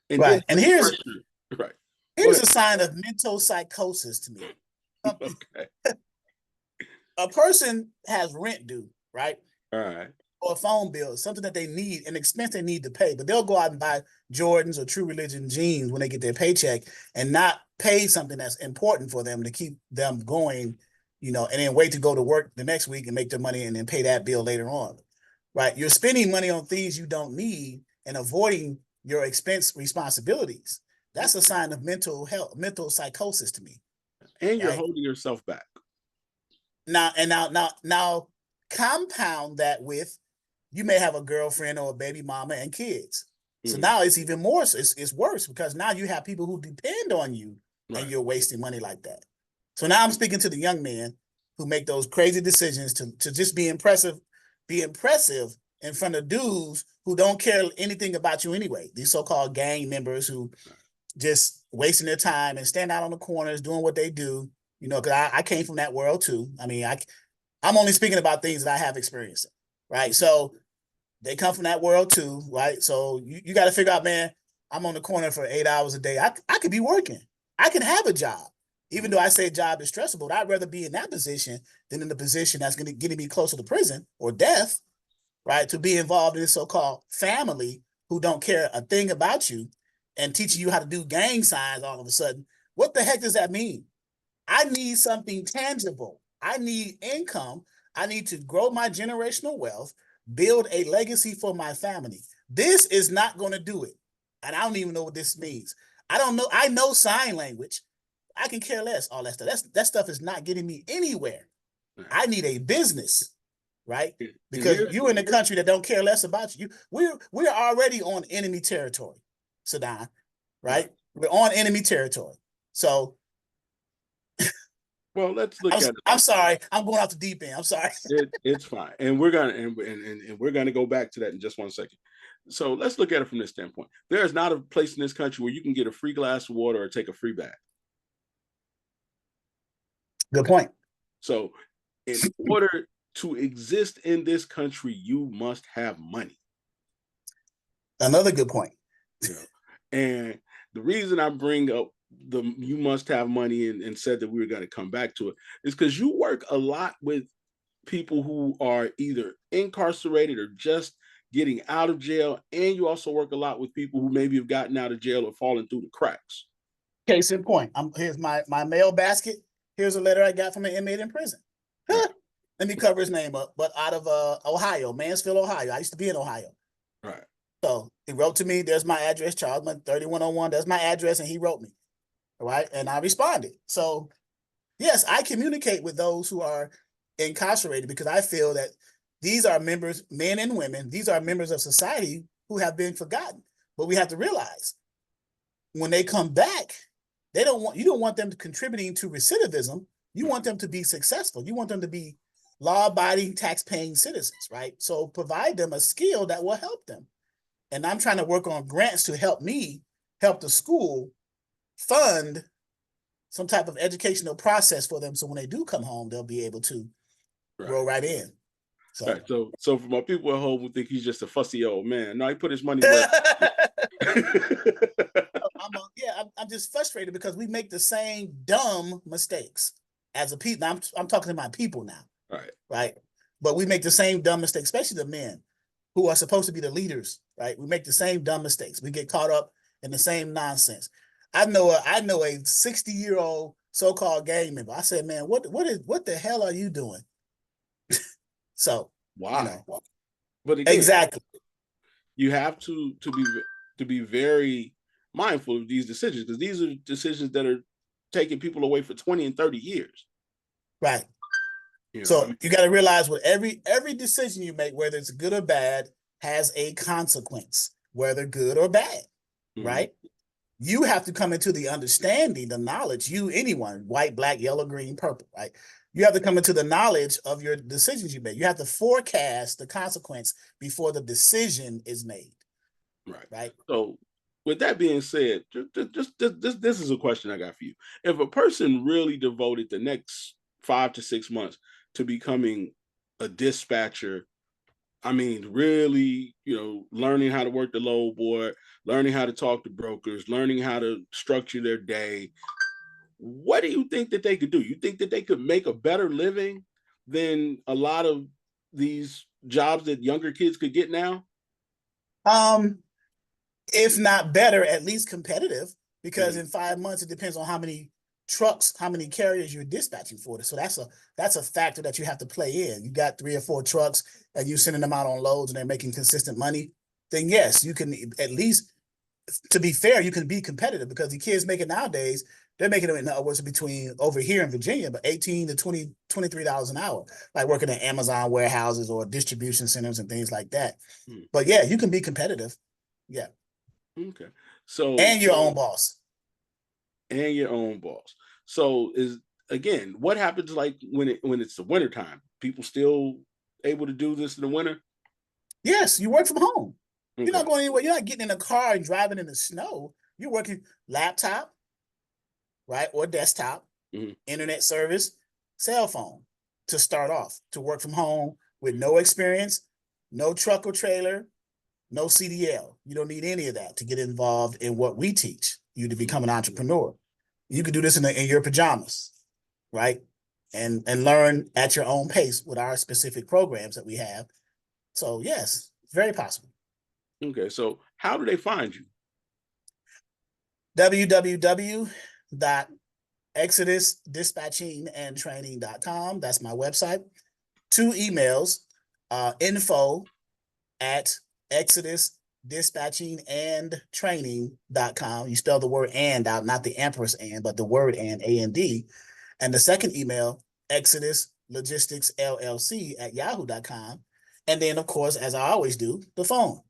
And right. And here's a sign of mental psychosis to me. Okay. A person has rent due, right? All right. Or a phone bill, something that they need, an expense they need to pay, but they'll go out and buy Jordans or True Religion jeans when they get their paycheck and not pay something that's important for them to keep them going, and then wait to go to work the next week and make their money and then pay that bill later on, right? You're spending money on things you don't need and avoiding your expense responsibilities. That's a sign of mental health, mental psychosis to me. And you're holding yourself back. Now, compound that with you may have a girlfriend or a baby mama and kids. So now it's even more, it's worse because now you have people who depend on you and you're wasting money like that. So now I'm speaking to the young men who make those crazy decisions to just be impressive in front of dudes who don't care anything about you anyway. These so-called gang members who just wasting their time and stand out on the corners doing what they do, because I came from that world too. I mean, I'm only speaking about things that I have experienced, right? So they come from that world too, right? So you got to figure out, man, I'm on the corner for 8 hours a day. I could be working. I can have a job. Even though I say job is stressful, but I'd rather be in that position than in the position that's going to get me closer to prison or death, right? To be involved in this so-called family who don't care a thing about you and teaching you how to do gang signs all of a sudden. What the heck does that mean? I need something tangible. I need income. I need to grow my generational wealth, build a legacy for my family. This is not going to do it. And I don't even know what this means. I don't know. I know sign language. I can care less, all that stuff. That stuff is not getting me anywhere. I need a business, right? Because you're in a country that don't care less about you. We're already on enemy territory, Sudan, right? We're on enemy territory. So well, let's look at it. I'm sorry. I'm going off the deep end. I'm sorry. It's fine. And we're gonna go back to that in just 1 second. So let's look at it from this standpoint. There is not a place in this country where you can get a free glass of water or take a free bath. Good point. So in order to exist in this country, you must have money. Another good point. And the reason I bring up you must have money and said that we were going to come back to it is because you work a lot with people who are either incarcerated or just getting out of jail. And you also work a lot with people who maybe have gotten out of jail or fallen through the cracks. Case in point, here's my mail basket. Here's a letter I got from an inmate in prison. Let me cover his name up, but out of Ohio, Mansfield, Ohio. I used to be in Ohio. Right. So he wrote to me, there's my address, Charles Mundy, 3101, that's my address, and he wrote me. Right. And I responded. So yes, I communicate with those who are incarcerated because I feel that these are members, men and women, these are members of society who have been forgotten. But we have to realize when they come back, you don't want them contributing to recidivism. You want them to be successful. You want them to be law-abiding, tax-paying citizens, right? So provide them a skill that will help them. And I'm trying to work on grants to help me help the school fund some type of educational process for them, so when they do come home, they'll be able to roll right in. So, right. So for my people at home who think he's just a fussy old man, no, he put his money where. I'm just frustrated because we make the same dumb mistakes as a people. I'm talking to my people now, right? But we make the same dumb mistakes, especially the men who are supposed to be the leaders, right? We make the same dumb mistakes. We get caught up in the same nonsense. I know a 60-year-old so-called gang member. I said, man, what the hell are you doing? So why? But again, exactly, you have to be very mindful of these decisions, because these are decisions that are taking people away for 20 and 30 years. Right. So you got to realize with every decision you make, whether it's good or bad, has a consequence, whether good or bad, right? You have to come into the understanding, the knowledge, anyone, white, black, yellow, green, purple, right? You have to come into the knowledge of your decisions you make. You have to forecast the consequence before the decision is made. Right. So with that being said, this is a question I got for you. If a person really devoted the next 5 to 6 months to becoming a dispatcher, I mean, really, learning how to work the load board, learning how to talk to brokers, learning how to structure their day, what do you think that they could do? You think that they could make a better living than a lot of these jobs that younger kids could get now? If not better, at least competitive, because in 5 months, it depends on how many trucks, how many carriers you're dispatching for. So that's a factor that you have to play in. You got 3 or 4 trucks and you're sending them out on loads and they're making consistent money, then yes, you can at least, to be fair, you can be competitive, because the kids making nowadays, they're making it in other words between over here in Virginia, but $18 to $23 an hour, like working at Amazon warehouses or distribution centers and things like that. But yeah, you can be competitive. Yeah. Okay. So and your own boss. And your own boss. So again, what happens like when it's the wintertime? People still able to do this in the winter? Yes, you work from home. Okay. You're not going anywhere. You're not getting in a car and driving in the snow. You're working laptop, right? Or desktop, internet service, cell phone to start off, to work from home with no experience, no truck or trailer, no CDL. You don't need any of that to get involved in what we teach you to become an entrepreneur. You can do this in your pajamas, right? And learn at your own pace with our specific programs that we have. So yes, it's very possible. Okay, so how do they find you? www.exodusdispatchingandtraining.com. That's my website. 2 emails, info@exodusdispatchingandtraining.com. You spell the word and out, not the empress and, but the word and, A-N-D. And the second email, exoduslogisticsllc@yahoo.com. And then, of course, as I always do, the phone.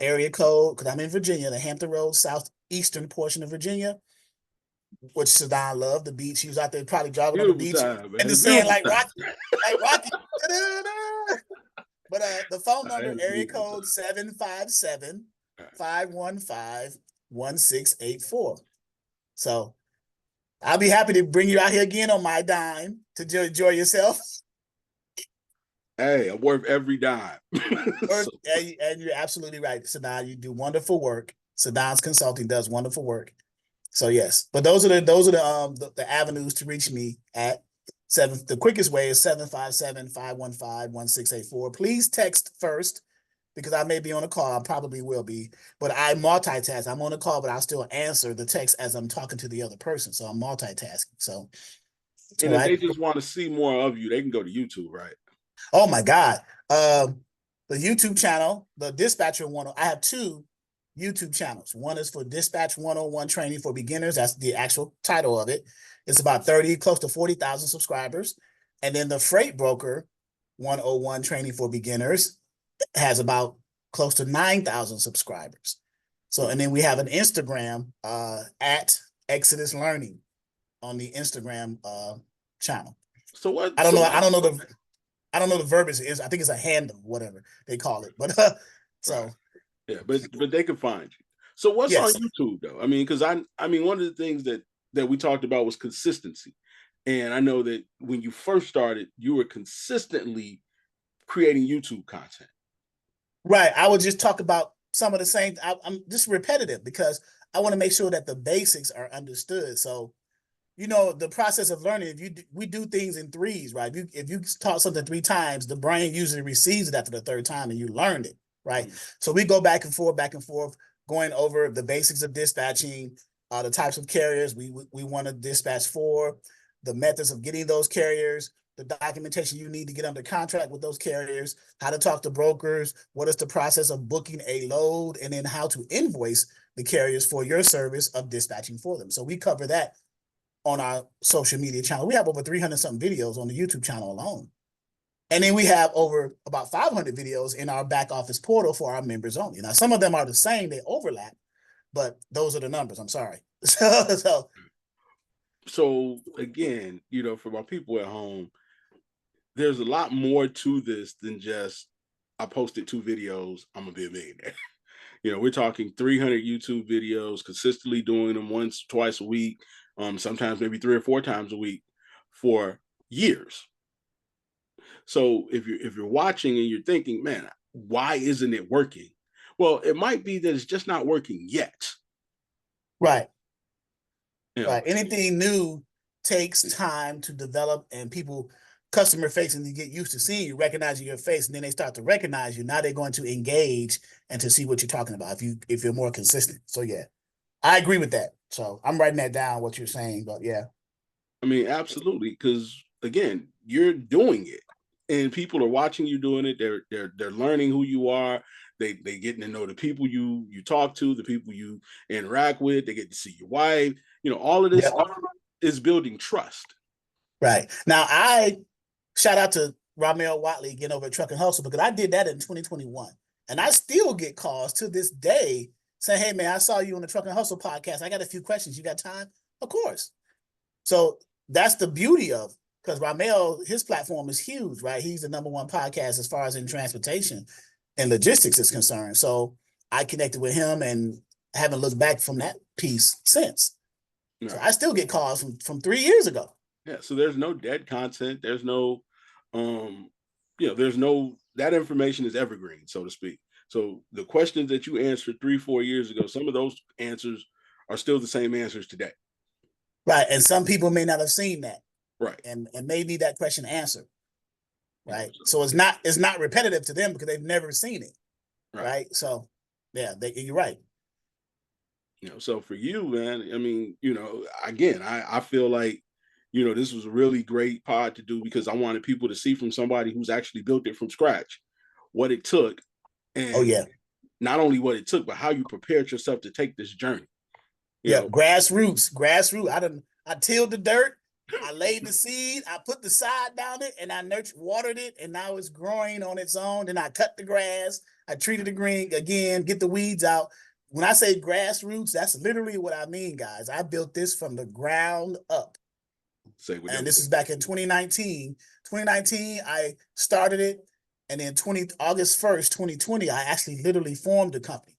Area code, because I'm in Virginia, the Hampton Roads, southeastern portion of Virginia, which Sadan loved, the beach. He was out there probably jogging on the beach and just saying like Rocky. But the phone number, area code 757-515-1684. So I'll be happy to bring you out here again on my dime to enjoy yourself. Hey, I'm worth every dime. And you're absolutely right, Sadan. You do wonderful work. Sadan's Consulting does wonderful work. So yes, but those are the avenues to reach me at. The quickest way is 757-515-1684. Please text first, because I may be on a call. I probably will be, but I multitask. I'm on a call, but I'll still answer the text as I'm talking to the other person. So I'm multitasking. So, and if they just want to see more of you, they can go to YouTube, right? Oh my God. The YouTube channel, the Dispatcher 101, I have 2 YouTube channels. One is for Dispatch 101 Training for Beginners. That's the actual title of it. It's about close to 40,000 subscribers. And then the Freight Broker 101 Training for Beginners has about close to 9,000 subscribers. So, and then we have an Instagram at Exodus Learning on the Instagram channel. So what? I don't know the verbiage is. I think it's a handle, whatever they call it. But so. Right. Yeah, but they can find you. So what's on YouTube though? I mean, because I mean, one of the things that that we talked about was consistency. And I know that when you first started, you were consistently creating YouTube content. Right. I would just talk about some of the same. I'm just repetitive because I want to make sure that the basics are understood. So, the process of learning, we do things in threes, right? If you taught something 3 times, the brain usually receives it after the third time and you learned it, right? Mm-hmm. So we go back and forth, going over the basics of dispatching, the types of carriers we want to dispatch for, the methods of getting those carriers, the documentation you need to get under contract with those carriers, how to talk to brokers, what is the process of booking a load, and then how to invoice the carriers for your service of dispatching for them. So we cover that on our social media channel. We have over 300 something videos on the YouTube channel alone. And then we have over about 500 videos in our back office portal for our members only. Now, some of them are the same, they overlap, but those are the numbers. I'm sorry. So again, for my people at home, there's a lot more to this than just I posted 2 videos, I'm gonna be a millionaire. We're talking 300 YouTube videos, consistently doing them once, twice a week, sometimes maybe 3 or 4 times a week for years. So if you're watching and you're thinking, man, why isn't it working? Well, it might be that it's just not working yet. Right. Right. Anything new takes time to develop, and people customer facing to get used to seeing you, recognizing your face, and then they start to recognize you. Now they're going to engage and to see what you're talking about if you're more consistent. So yeah, I agree with that. So I'm writing that down, what you're saying, but yeah. I mean, absolutely, because again, you're doing it and people are watching you doing it. They're learning who you are. They getting to know the people you talk to, the people you interact with. They get to see your wife. All of this is building trust. Right. Now, I shout out to Ramel Watley again over at Truck and Hustle, because I did that in 2021. And I still get calls to this day saying, hey, man, I saw you on the Truck and Hustle podcast. I got a few questions. You got time? Of course. So that's the beauty of, because Ramel, his platform is huge, right? He's the #1 podcast as far as in transportation and logistics is concerned. So I connected with him and haven't looked back from that piece since. No. So I still get calls from 3 years ago. Yeah. So there's no dead content. There's no, there's no, that information is evergreen, so to speak. So the questions that you answered 3-4 years ago, some of those answers are still the same answers today. Right. And some people may not have seen that. Right. And may need that question answered. Right. So it's not repetitive to them because they've never seen it. Right. So yeah, you're right. So for you, man, I mean, again, I feel like, this was a really great pod to do because I wanted people to see from somebody who's actually built it from scratch, what it took. And not only what it took, but how you prepared yourself to take this journey. Grassroots. I tilled the dirt. I laid the seed. I put the side down it, and I watered it, and now it's growing on its own. Then I cut the grass. I treated the green again, get the weeds out. When I say grassroots, that's literally what I mean, guys. I built this from the ground up. And this is back in 2019. 2019, I started it. And then August 1st, 2020, I actually literally formed the company,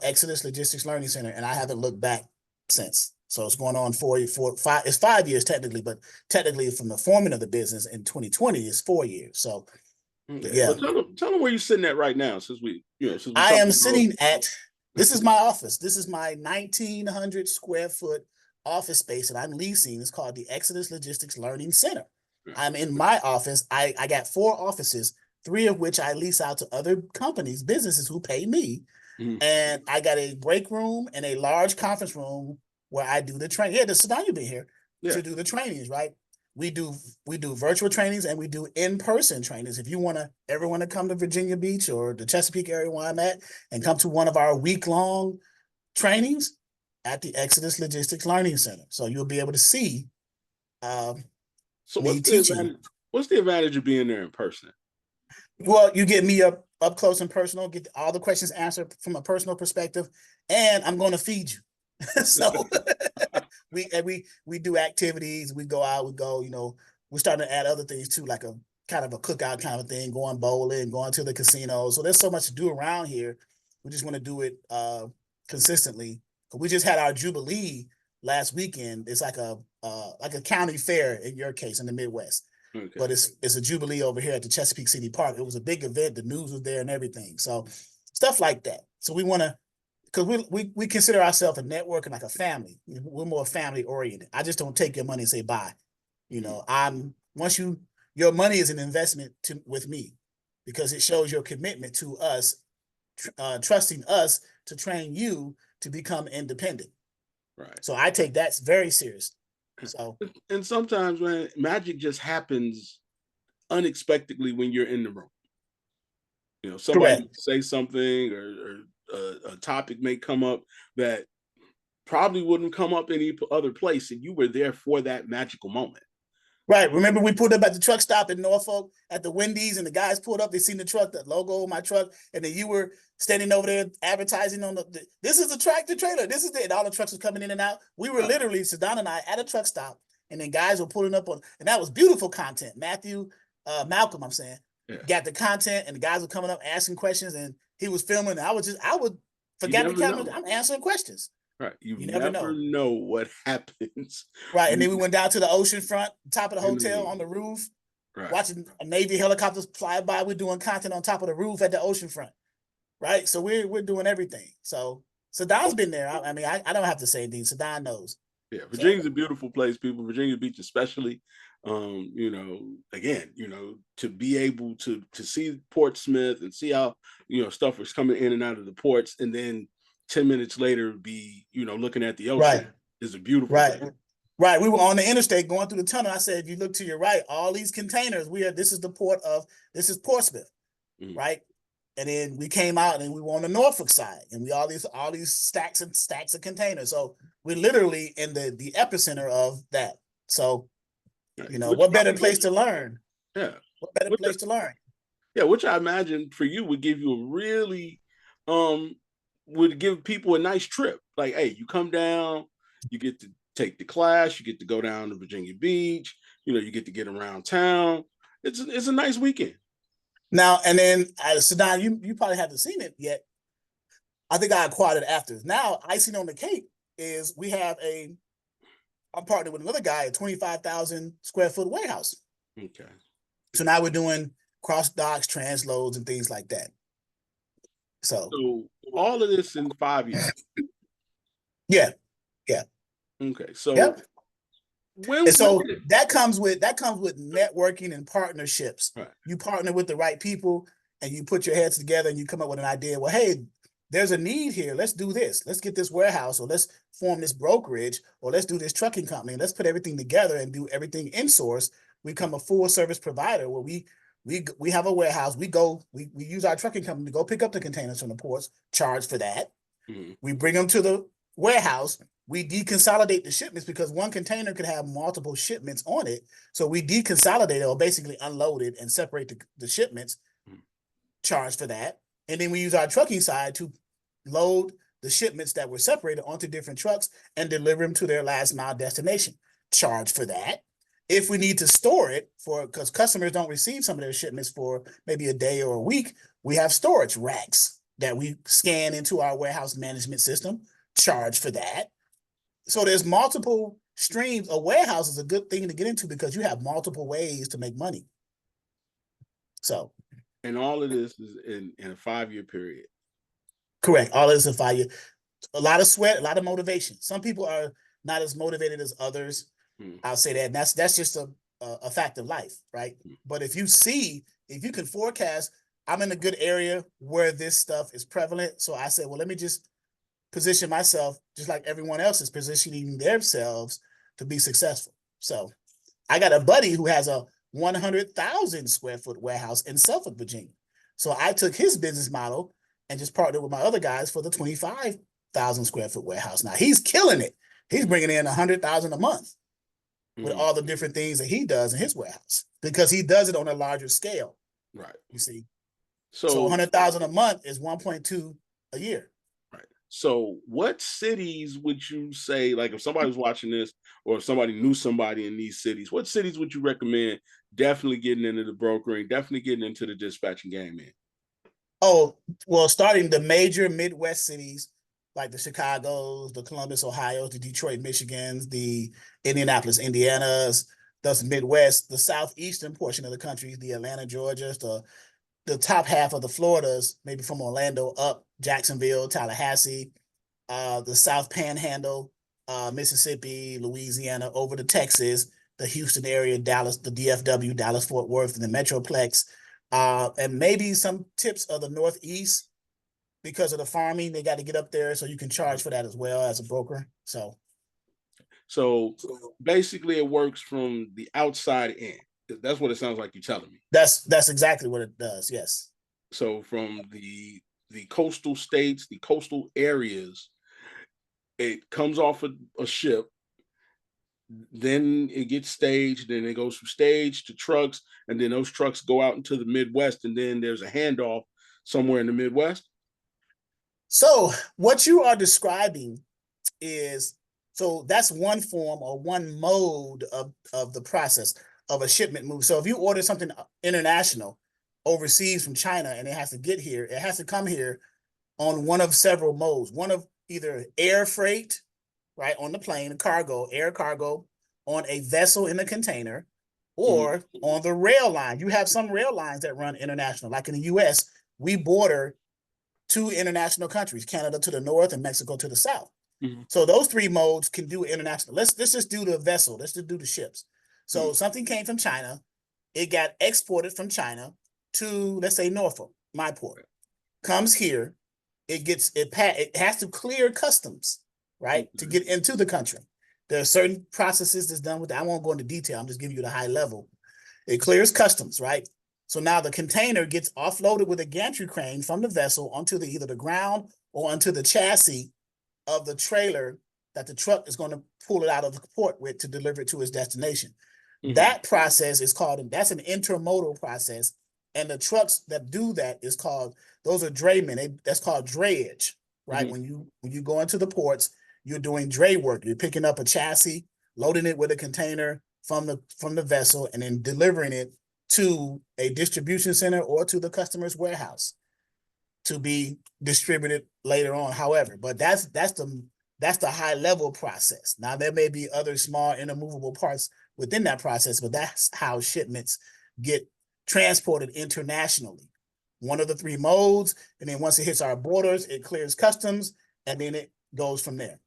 Exodus Logistics Learning Center, and I haven't looked back since. So it's going on 5. It's 5 years technically, but technically from the forming of the business in 2020 is 4 years. So yeah. Well, tell them where you're sitting at right now, since I am sitting at. This is my office. This is my 1,900 square foot office space that I'm leasing. It's called the Exodus Logistics Learning Center. I'm in my office. I got 4 offices, 3 of which I lease out to other companies, businesses who pay me. Mm-hmm. And I got a break room and a large conference room where I do the training. Yeah, this is now you've been here to do the trainings, right? We do virtual trainings and we do in-person trainings. If you ever want to come to Virginia Beach or the Chesapeake area where I'm at and come to one of our week-long trainings at the Exodus Logistics Learning Center. So you'll be able to see me teaching. What's the advantage of being there in person? Well, you get me up close and personal, get all the questions answered from a personal perspective, and I'm going to feed you. So we do activities, we go out, we're starting to add other things too, like a kind of a cookout kind of thing, going bowling, going to the casino. So there's so much to do around here. We just want to do it consistently. We just had our Jubilee last weekend. It's like a county fair in your case in the Midwest. Okay. But it's a Jubilee over here at the Chesapeake City Park. It was a big event. The news was there and everything. So stuff like that. So we want to, because we consider ourselves a network and like a family. We're more family oriented. I just don't take your money and say bye. You know, your money is an investment with me, because it shows your commitment to us, trusting us to train you to become independent. Right. So I take that very serious. So, and sometimes when magic just happens unexpectedly when you're in the room, you know, somebody say something or a topic may come up that probably wouldn't come up any other place, and you were there for that magical moment. Right. Remember, we pulled up at the truck stop in Norfolk at the Wendy's, and the guys pulled up. They seen the truck, the logo of my truck, and then you were standing over there advertising on this is the tractor trailer. This is it. And all the trucks were coming in and out. We were literally, Sadan and I, at a truck stop, and then guys were pulling up on, and that was beautiful content. Malcolm, I'm saying, got the content, and the guys were coming up asking questions, and he was filming. And I would forget the camera. I'm answering questions. Right. You never know what happens. Right. And then we went down to the ocean front, top of the hotel on the roof, watching a Navy helicopters fly by. We're doing content on top of the roof at the ocean front. Right. So we're doing everything. So Sadan's been there. I mean, I don't have to say anything. Sadan knows. Yeah. Virginia's a beautiful place, people. Virginia Beach, especially. You know, again, you know, to be able to see Portsmouth and see how, you know, stuff was coming in and out of the ports, and then 10 minutes later be, you know, looking at the ocean is a beautiful thing. Right. We were on the interstate going through the tunnel. I said, if you look to your right, all these containers, this is Portsmouth, right? And then we came out and we were on the Norfolk side, and we all these stacks and stacks of containers. So we're literally in the epicenter of that. So, you know, what better place to learn? Yeah. What better place to learn? Yeah, which I imagine for you would give you a really would give people a nice trip. Like, hey, you come down, you get to take the class, you get to go down to Virginia Beach, you know, you get to get around town. It's a nice weekend. Now, and then Sadan, you probably haven't seen it yet. I think I acquired it after. Now, icing on the cake is I'm partnered with another guy, a 25,000 square foot warehouse. Okay. So now we're doing cross docks, transloads, and things like that. So all of this in 5 years. Yeah. Okay. So that comes with networking and partnerships. Right. You partner with the right people, and you put your heads together, and you come up with an idea. Well, hey, there's a need here. Let's do this. Let's get this warehouse, or let's form this brokerage, or let's do this trucking company. Let's put everything together and do everything in-source. We become a full service provider where we have a warehouse. We use our trucking company to go pick up the containers from the ports, charge for that. Mm-hmm. We bring them to the warehouse. We deconsolidate the shipments, because one container could have multiple shipments on it. So we deconsolidate it, or basically unload it and separate the shipments, charge for that. And then we use our trucking side to load the shipments that were separated onto different trucks and deliver them to their last mile destination, charge for that. If we need to store it because customers don't receive some of their shipments for maybe a day or a week, we have storage racks that we scan into our warehouse management system, charge for that. So there's multiple streams. A warehouse is a good thing to get into because you have multiple ways to make money. So. And all of this is in a 5-year period. Correct. All of this in 5 years. A lot of sweat, a lot of motivation. Some people are not as motivated as others. I'll say that. And that's just a fact of life, right? But if you can forecast, I'm in a good area where this stuff is prevalent. So I said, well, let me just position myself just like everyone else is positioning themselves to be successful. So I got a buddy who has a 100,000 square foot warehouse in Suffolk, Virginia. So I took his business model and just partnered with my other guys for the 25,000 square foot warehouse. Now he's killing it. He's bringing in 100,000 a month with all the different things that he does in his warehouse, because he does it on a larger scale. Right. You see, so 100,000 a month is 1.2 a year. Right. So what cities would you say, like if somebody was watching this, or if somebody knew somebody in these cities, what cities would you recommend definitely getting into the brokering, definitely getting into the dispatching game in? Oh, well, starting the major Midwest cities like the Chicago's, the Columbus, Ohio's, the Detroit, Michigan's, the Indianapolis, Indiana's, the Midwest, the southeastern portion of the country, the Atlanta, Georgia's, the top half of the Floridas, maybe from Orlando up, Jacksonville, Tallahassee, the South Panhandle, Mississippi, Louisiana, over to Texas, the Houston area, Dallas, the DFW, Dallas, Fort Worth, and the Metroplex, and maybe some tips of the Northeast because of the farming. They got to get up there, so you can charge for that as well as a broker. So basically, it works from the outside in. That's what it sounds like you're telling me. That's exactly what it does. Yes. So from the coastal states, the coastal areas, it comes off a ship, then it gets staged, then it goes from stage to trucks, and then those trucks go out into the Midwest, and then there's a handoff somewhere in the Midwest. So what you are describing is, so that's one form or one mode of the process of a shipment move. So if you order something international overseas from China and it has to get here, it has to come here on one of several modes. One of either air freight, right, on the plane, air cargo, on a vessel in a container, or on the rail line. You have some rail lines that run international. Like in the US, we border two international countries, Canada to the north and Mexico to the south. So those three modes can do international. Let's just do the vessel. Let's just do the ships. So something came from China. It got exported from China to, let's say, Norfolk, my port. Comes here. It has to clear customs, right, to get into the country. There are certain processes that's done with that. I won't go into detail. I'm just giving you the high level. It clears customs, right? So now the container gets offloaded with a gantry crane from the vessel onto either the ground or onto the chassis of the trailer that the truck is going to pull it out of the port with to deliver it to its destination. That process is that's an intermodal process. And the trucks that do that is called, those are draymen. That's called drayage, right? When you go into the ports, you're doing dray work. You're picking up a chassis, loading it with a container from the vessel, and then delivering it to a distribution center or to the customer's warehouse to be distributed later on. However, but that's the high level process. Now there may be other small intermovable parts within that process, but that's how shipments get transported internationally. One of the three modes, and then once it hits our borders, it clears customs, and then it goes from there.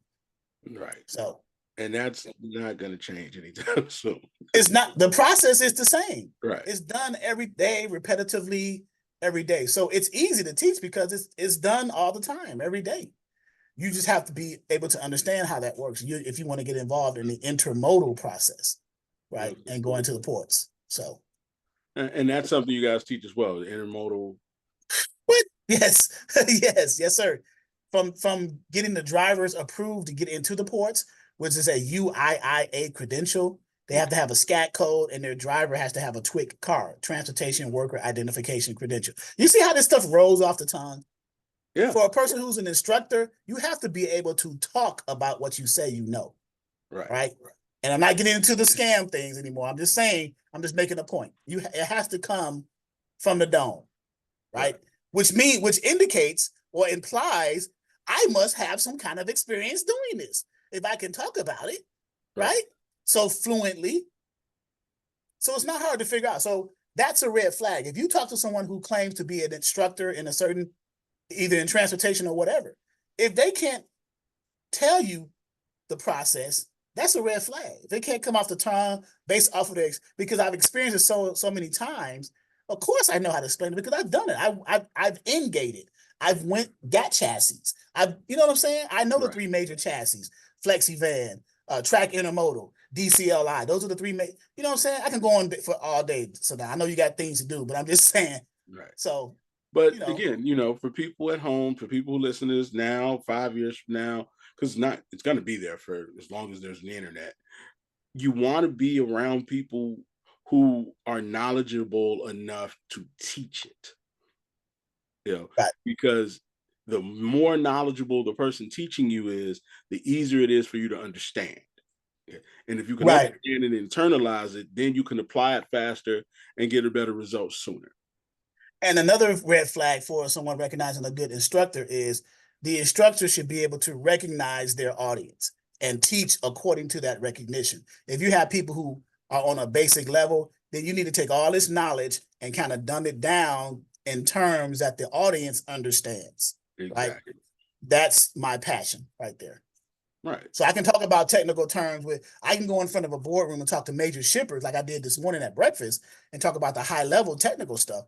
Right. So, and that's not going to change anytime soon. It's not. The process is the same. Right. It's done every day, repetitively, every day. So it's easy to teach because it's done all the time, every day. You just have to be able to understand how that works if you want to get involved in the intermodal process, right, and go into the ports. So, and that's something you guys teach as well, the intermodal. What? Yes, yes, sir. From getting the drivers approved to get into the ports, which is a UIIA credential. They have to have a SCAT code, and their driver has to have a TWIC card, Transportation Worker Identification Credential. You see how this stuff rolls off the tongue? Yeah. For a person who's an instructor, you have to be able to talk about what you say you know. Right. And I'm not getting into the scam things anymore. I'm just saying, I'm just making a point. It has to come from the dome, right? Which indicates or implies I must have some kind of experience doing this if I can talk about it, right? So fluently. So it's not hard to figure out. So that's a red flag. If you talk to someone who claims to be an instructor in a certain, either in transportation or whatever, if they can't tell you the process, that's a red flag. If they can't come off the tongue based off of because I've experienced it so many times. Of course, I know how to explain it because I've done it. I've in-gated. I've got chassis. You know what I'm saying? I know the three major chassis: flexi van, track intermodal, DCLI. Those are the three. You know what I'm saying? I can go on for all day. So now I know you got things to do, but I'm just saying. Right. So, but again, for people at home, for people who listen to this now, 5 years from now, because it's going to be there for as long as there's the internet. You want to be around people who are knowledgeable enough to teach it. Because the more knowledgeable the person teaching you is, the easier it is for you to understand. And if you can understand and internalize it, then you can apply it faster and get a better result sooner. And another red flag for someone recognizing a good instructor is the instructor should be able to recognize their audience and teach according to that recognition. If you have people who are on a basic level, then you need to take all this knowledge and kind of dumb it down in terms that the audience understands. Exactly. Right? That's my passion right there. Right. So I can talk about technical terms I can go in front of a boardroom and talk to major shippers like I did this morning at breakfast and talk about the high level technical stuff.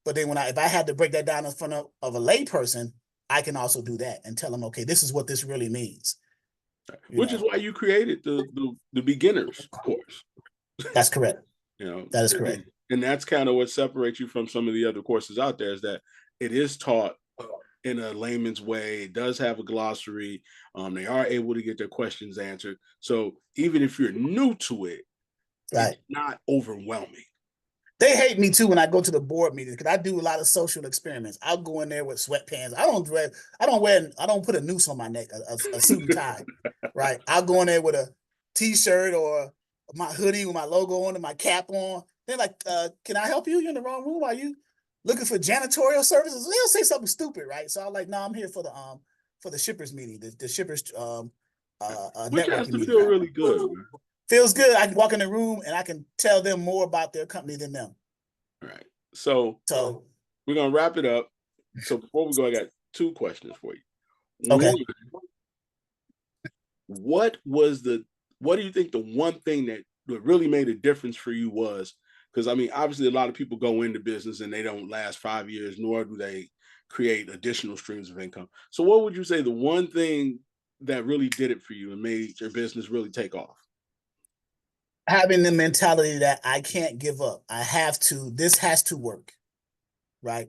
But then if I had to break that down in front of a lay person, I can also do that and tell them, okay, this is what this really means. Which is why you created the beginners course. That's correct. That is correct. And that's kind of what separates you from some of the other courses out there, is that it is taught in a layman's way. It does have a glossary. They are able to get their questions answered. So even if you're new to it, right, it's not overwhelming. They hate me too when I go to the board meetings because I do a lot of social experiments. I'll go in there with sweatpants. I don't put a noose on my neck, a suit and tie. Right. I'll go in there with a t-shirt or my hoodie with my logo on and my cap on. They're like, can I help you? You're in the wrong room. Are you looking for janitorial services? They'll say something stupid, right? So I'm like, no, I'm here for the shippers meeting, the shippers which has to meeting. Feel really good. Man. Feels good. I can walk in the room and I can tell them more about their company than them. All right. So we're gonna wrap it up. So before we go, I got 2 questions for you. Okay. What do you think the one thing that really made a difference for you was? Because I mean, obviously a lot of people go into business and they don't last 5 years, nor do they create additional streams of income. So what would you say the one thing that really did it for you and made your business really take off? Having the mentality that I can't give up. This has to work. Right.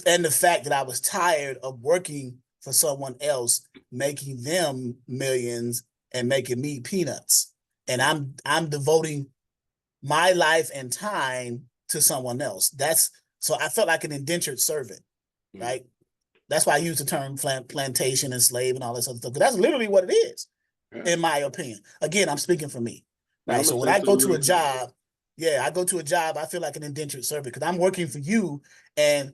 And the fact that I was tired of working for someone else, making them millions and making me peanuts. And I'm devoting my life and time to someone else. So I felt like an indentured servant. Right. That's why I use the term plantation and slave and all this other stuff. Because that's literally what it is, in my opinion. Again, I'm speaking for me. Right. So when I go to a job, I feel like an indentured servant because I'm working for you and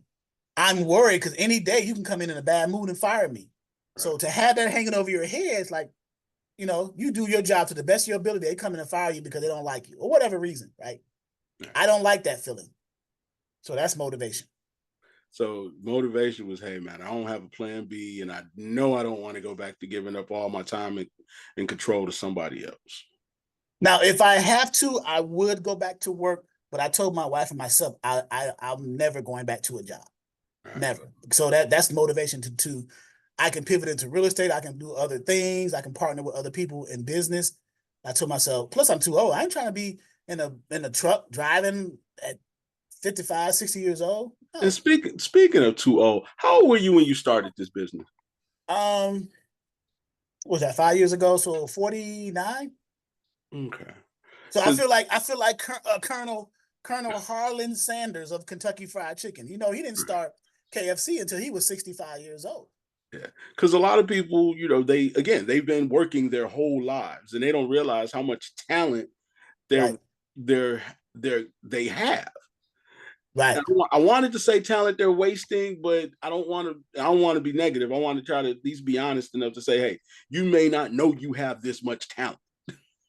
I'm worried because any day you can come in a bad mood and fire me. Right. So to have that hanging over your head, it's like, you do your job to the best of your ability. They come in and fire you because they don't like you or whatever reason. Right. I don't like that feeling. So that's motivation. So motivation was, hey, man, I don't have a plan B and I know I don't want to go back to giving up all my time and control to somebody else. Now, if I have to, I would go back to work, but I told my wife and myself, I'm never going back to a job. Right. Never. So that's motivation to I can pivot into real estate. I can do other things. I can partner with other people in business. I told myself, plus I'm too old. I ain't trying to be in a truck driving at 55, 60 years old. No. And speaking of too old, how old were you when you started this business? What was that, 5 years ago? So 49. Okay. So I feel like Colonel Harlan Sanders of Kentucky Fried Chicken. He didn't start KFC until he was 65 years old. Yeah, because a lot of people, they've been working their whole lives and they don't realize how much talent they have. Right. I wanted to say talent they're wasting, but I don't want to be negative. I want to try to at least be honest enough to say, hey, you may not know you have this much talent.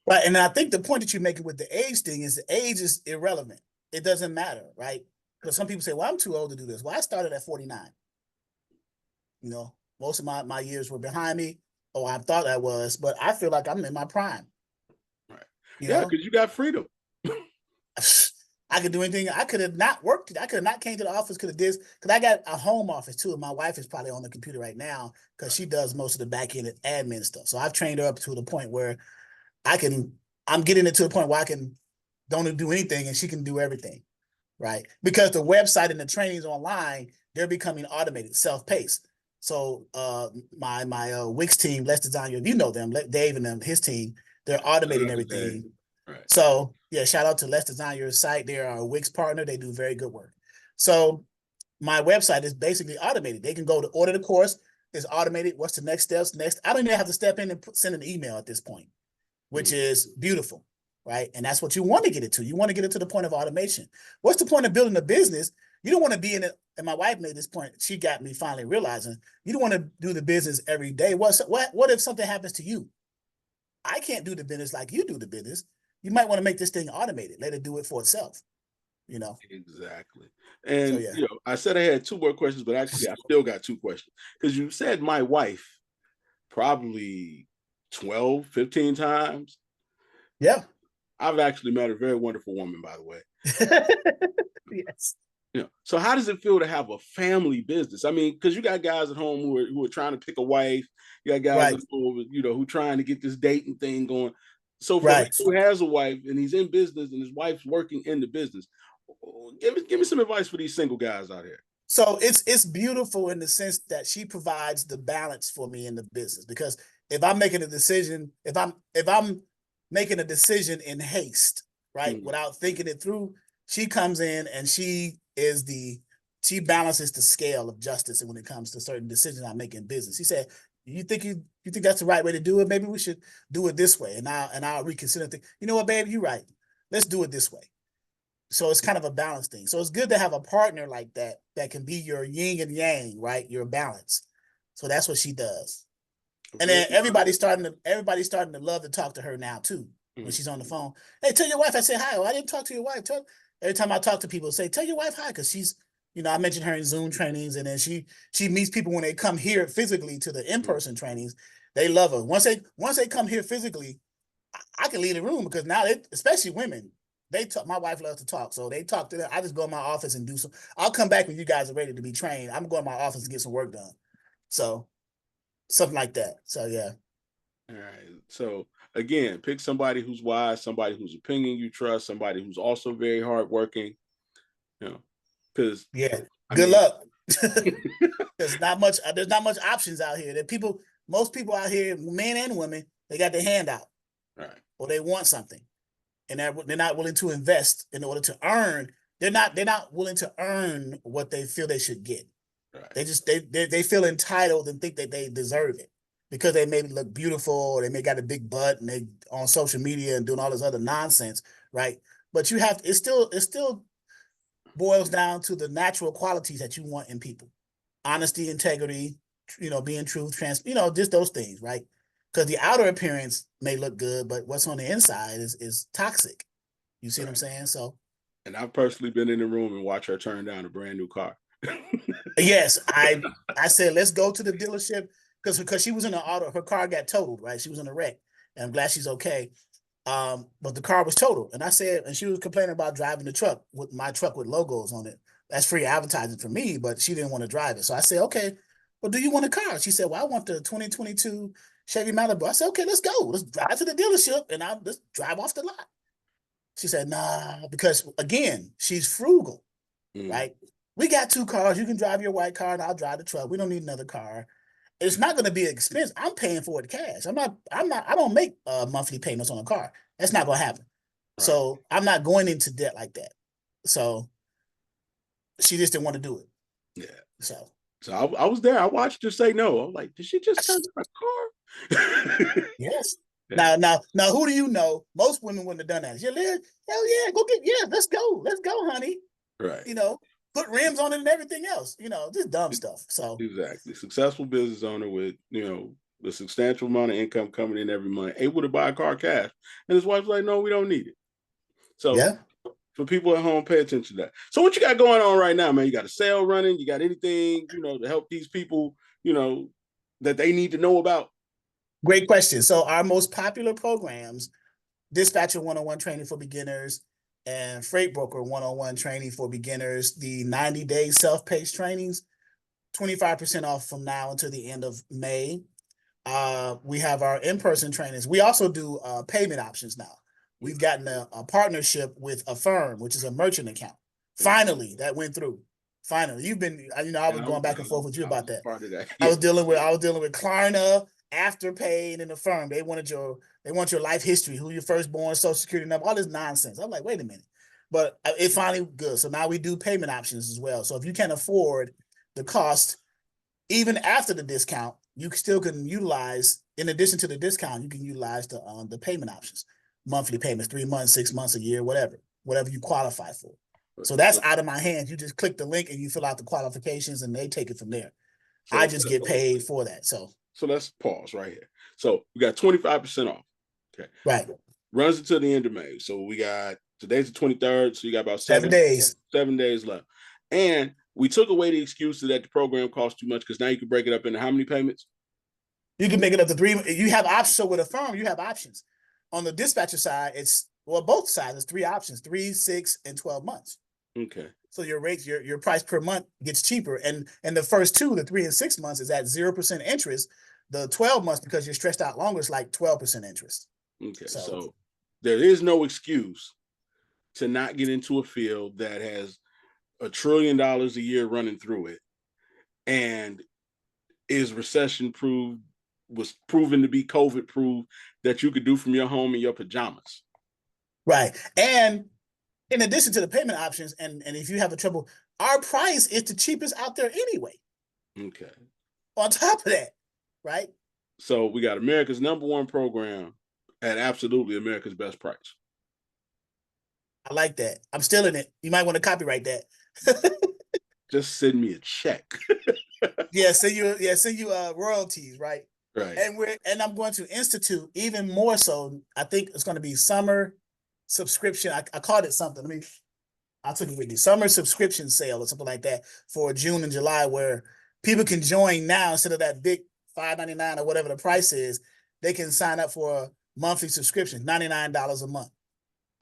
Right. And I think the point that you're making with the age thing is the age is irrelevant. It doesn't matter, right? Because some people say, well, I'm too old to do this. Well, I started at 49. Most of my years were behind me. Oh, I thought I was, but I feel like I'm in my prime. Right. Because you got freedom. I could do anything. I could have not worked. I could have not came to the office, could have did, because I got a home office too. And my wife is probably on the computer right now because she does most of the back end admin stuff. So I've trained her up to the point where I'm getting it to the point where I don't do anything and she can do everything, right? Because the website and the trainings online, they're becoming automated, self-paced. So my Wix team, Let's Design Your, them, Dave and them, his team, they're automating everything. Right. So yeah, shout out to Let's Design Your site. They're our Wix partner. They do very good work. So my website is basically automated. They can go to order the course. It's automated. What's the next steps? I don't even have to step in and send an email at this point, which is beautiful, right? And that's what you want to get it to. You want to get it to the point of automation. What's the point of building a business You don't want to be in it. And my wife made this point. She got me finally realizing you don't want to do the business every day. What if something happens to you? I can't do the business like you do the business. You might want to make this thing automated. Let it do it for itself. You know. Exactly. So And yeah. I said I had two more questions, but actually I still got two questions. Because you said my wife probably 12, 15 times. Yeah. I've actually met a very wonderful woman, by the way. Yes. So how does it feel to have a family business? I mean, because you got guys at home who are trying to pick a wife. You got guys Right. at home, who trying to get this dating thing going. So for a man Right. who has a wife and he's in business and his wife's working in the business, give me some advice for these single guys out here. So it's beautiful in the sense that she provides the balance for me in the business, because if I'm making a decision, if I'm making a decision in haste, right, without thinking it through, she comes in and she balances the scale of justice. And when it comes to certain decisions I make in business, she said, you think that's the right way to do it? Maybe we should do it this way. And I'll reconsider. Think, you know what, babe, you're right. Let's do it this way. So it's kind of a balance thing. So it's good to have a partner like that can be your yin and yang, right? Your balance. So that's what she does. And then everybody's starting to love to talk to her now too. When she's on the phone, hey, tell your wife I said hi. Oh, I didn't talk to your wife. Every time I talk to people, say, tell your wife hi, because she's, I mentioned her in Zoom trainings, and then she meets people when they come here physically to the in-person trainings. They love her. Once they come here physically, I can leave the room, because now especially women, my wife loves to talk, so they talk to them. I just go in my office and do some. I'll come back when you guys are ready to be trained. I'm going to my office to get some work done. So something like that. So yeah. All right. So again, pick somebody who's wise, somebody whose opinion you trust, somebody who's also very hardworking. Because good luck. There's not much options out here. Most people out here, men and women, they got their hand out, right, or they want something, and they're not willing to invest in order to earn. They're not willing to earn what they feel they should get. Right. They feel entitled and think that they deserve it because they maybe look beautiful, or they may got a big butt, and they on social media and doing all this other nonsense, right? But it still boils down to the natural qualities that you want in people: honesty, integrity, being true, just those things, right? Because the outer appearance may look good, but what's on the inside is toxic. You see what I'm saying? So, and I've personally been in the room and watched her turn down a brand new car. Yes, I said, let's go to the dealership, because she was in an auto. Her car got totaled, right? She was in a wreck, and I'm glad she's okay. But the car was totaled, and I said, and she was complaining about driving the truck with my truck with logos on it. That's free advertising for me, but she didn't want to drive it. So I said, okay, well, do you want a car? She said, well, I want the 2022 Chevy Malibu. I said, okay, let's go. Let's drive to the dealership, and I'll just drive off the lot. She said, nah, because again, she's frugal, right? We got two cars. You can drive your white car, and I'll drive the truck. We don't need another car. It's not going to be expensive. I'm paying for it cash. I don't make monthly payments on a car. That's not going to happen. Right. So I'm not going into debt like that. So she just didn't want to do it. Yeah. So I was there. I watched her say no. I was like, did she just turn down a car? Yes. Yeah. Now, who do you know? Most women wouldn't have done that. Hell yeah, let's go, honey. Right. Put rims on it and everything else. Just dumb stuff. So exactly, successful business owner with a substantial amount of income coming in every month, able to buy a car cash, and his wife's like, no, we don't need it. So yeah. For people at home, pay attention to that. So what you got going on right now, man? You got a sale running? You got anything, to help these people, that they need to know about? Great question. So our most popular programs, Dispatcher 101 training for beginners and Freight Broker 101 training for beginners, the 90-day self-paced trainings, 25% off from now until the end of May. We have our in-person trainings. We also do payment options now. We've gotten a partnership with Affirm, which is a merchant account. Finally, that went through. Finally, you've been, I was going back and forth with you about that. Yeah. I was dealing with Klarna, Afterpay, and then Affirm. They want your life history, who your firstborn, social security number, all this nonsense. I'm like, wait a minute. But it finally good. So now we do payment options as well. So if you can't afford the cost, even after the discount, you still can utilize, in addition to the discount, you can utilize the payment options. Monthly payments, 3 months, 6 months, a year, whatever you qualify for. So that's out of my hands. You just click the link and you fill out the qualifications and they take it from there. So I just get paid for that. So let's pause right here. So we got 25% off. Okay. Right. Runs until the end of May. So we got today's the 23rd. So you got about 7 days. 7 days left. And we took away the excuse that the program costs too much because now you can break it up into how many payments? You can make it up to 3. You have options. So with a firm, you have options. On the dispatcher side, it's both sides. It's 3 options: 3, 6, and 12 months. Okay. So your rates, your price per month gets cheaper. And the first 2, the 3 and 6 months, is at 0% interest. The 12 months, because you're stretched out longer, it's like 12% interest. Okay. So there is no excuse to not get into a field that has $1 trillion a year running through it and is recession proof, was proven to be COVID proof, that you could do from your home in your pajamas. Right. And in addition to the payment options, and if you have a trouble, our price is the cheapest out there anyway. Okay. On top of that, right? So we got America's #1 program at absolutely America's best price. I like that. I'm still in it. You might want to copyright that. Just send me a check. Send you royalties, right? Right. And I'm going to institute even more so. I think it's going to be summer subscription. I called it something. I took it with me. Summer subscription sale or something like that for June and July, where people can join now instead of that big $5.99 or whatever the price is. They can sign up for a monthly subscription, $99 a month,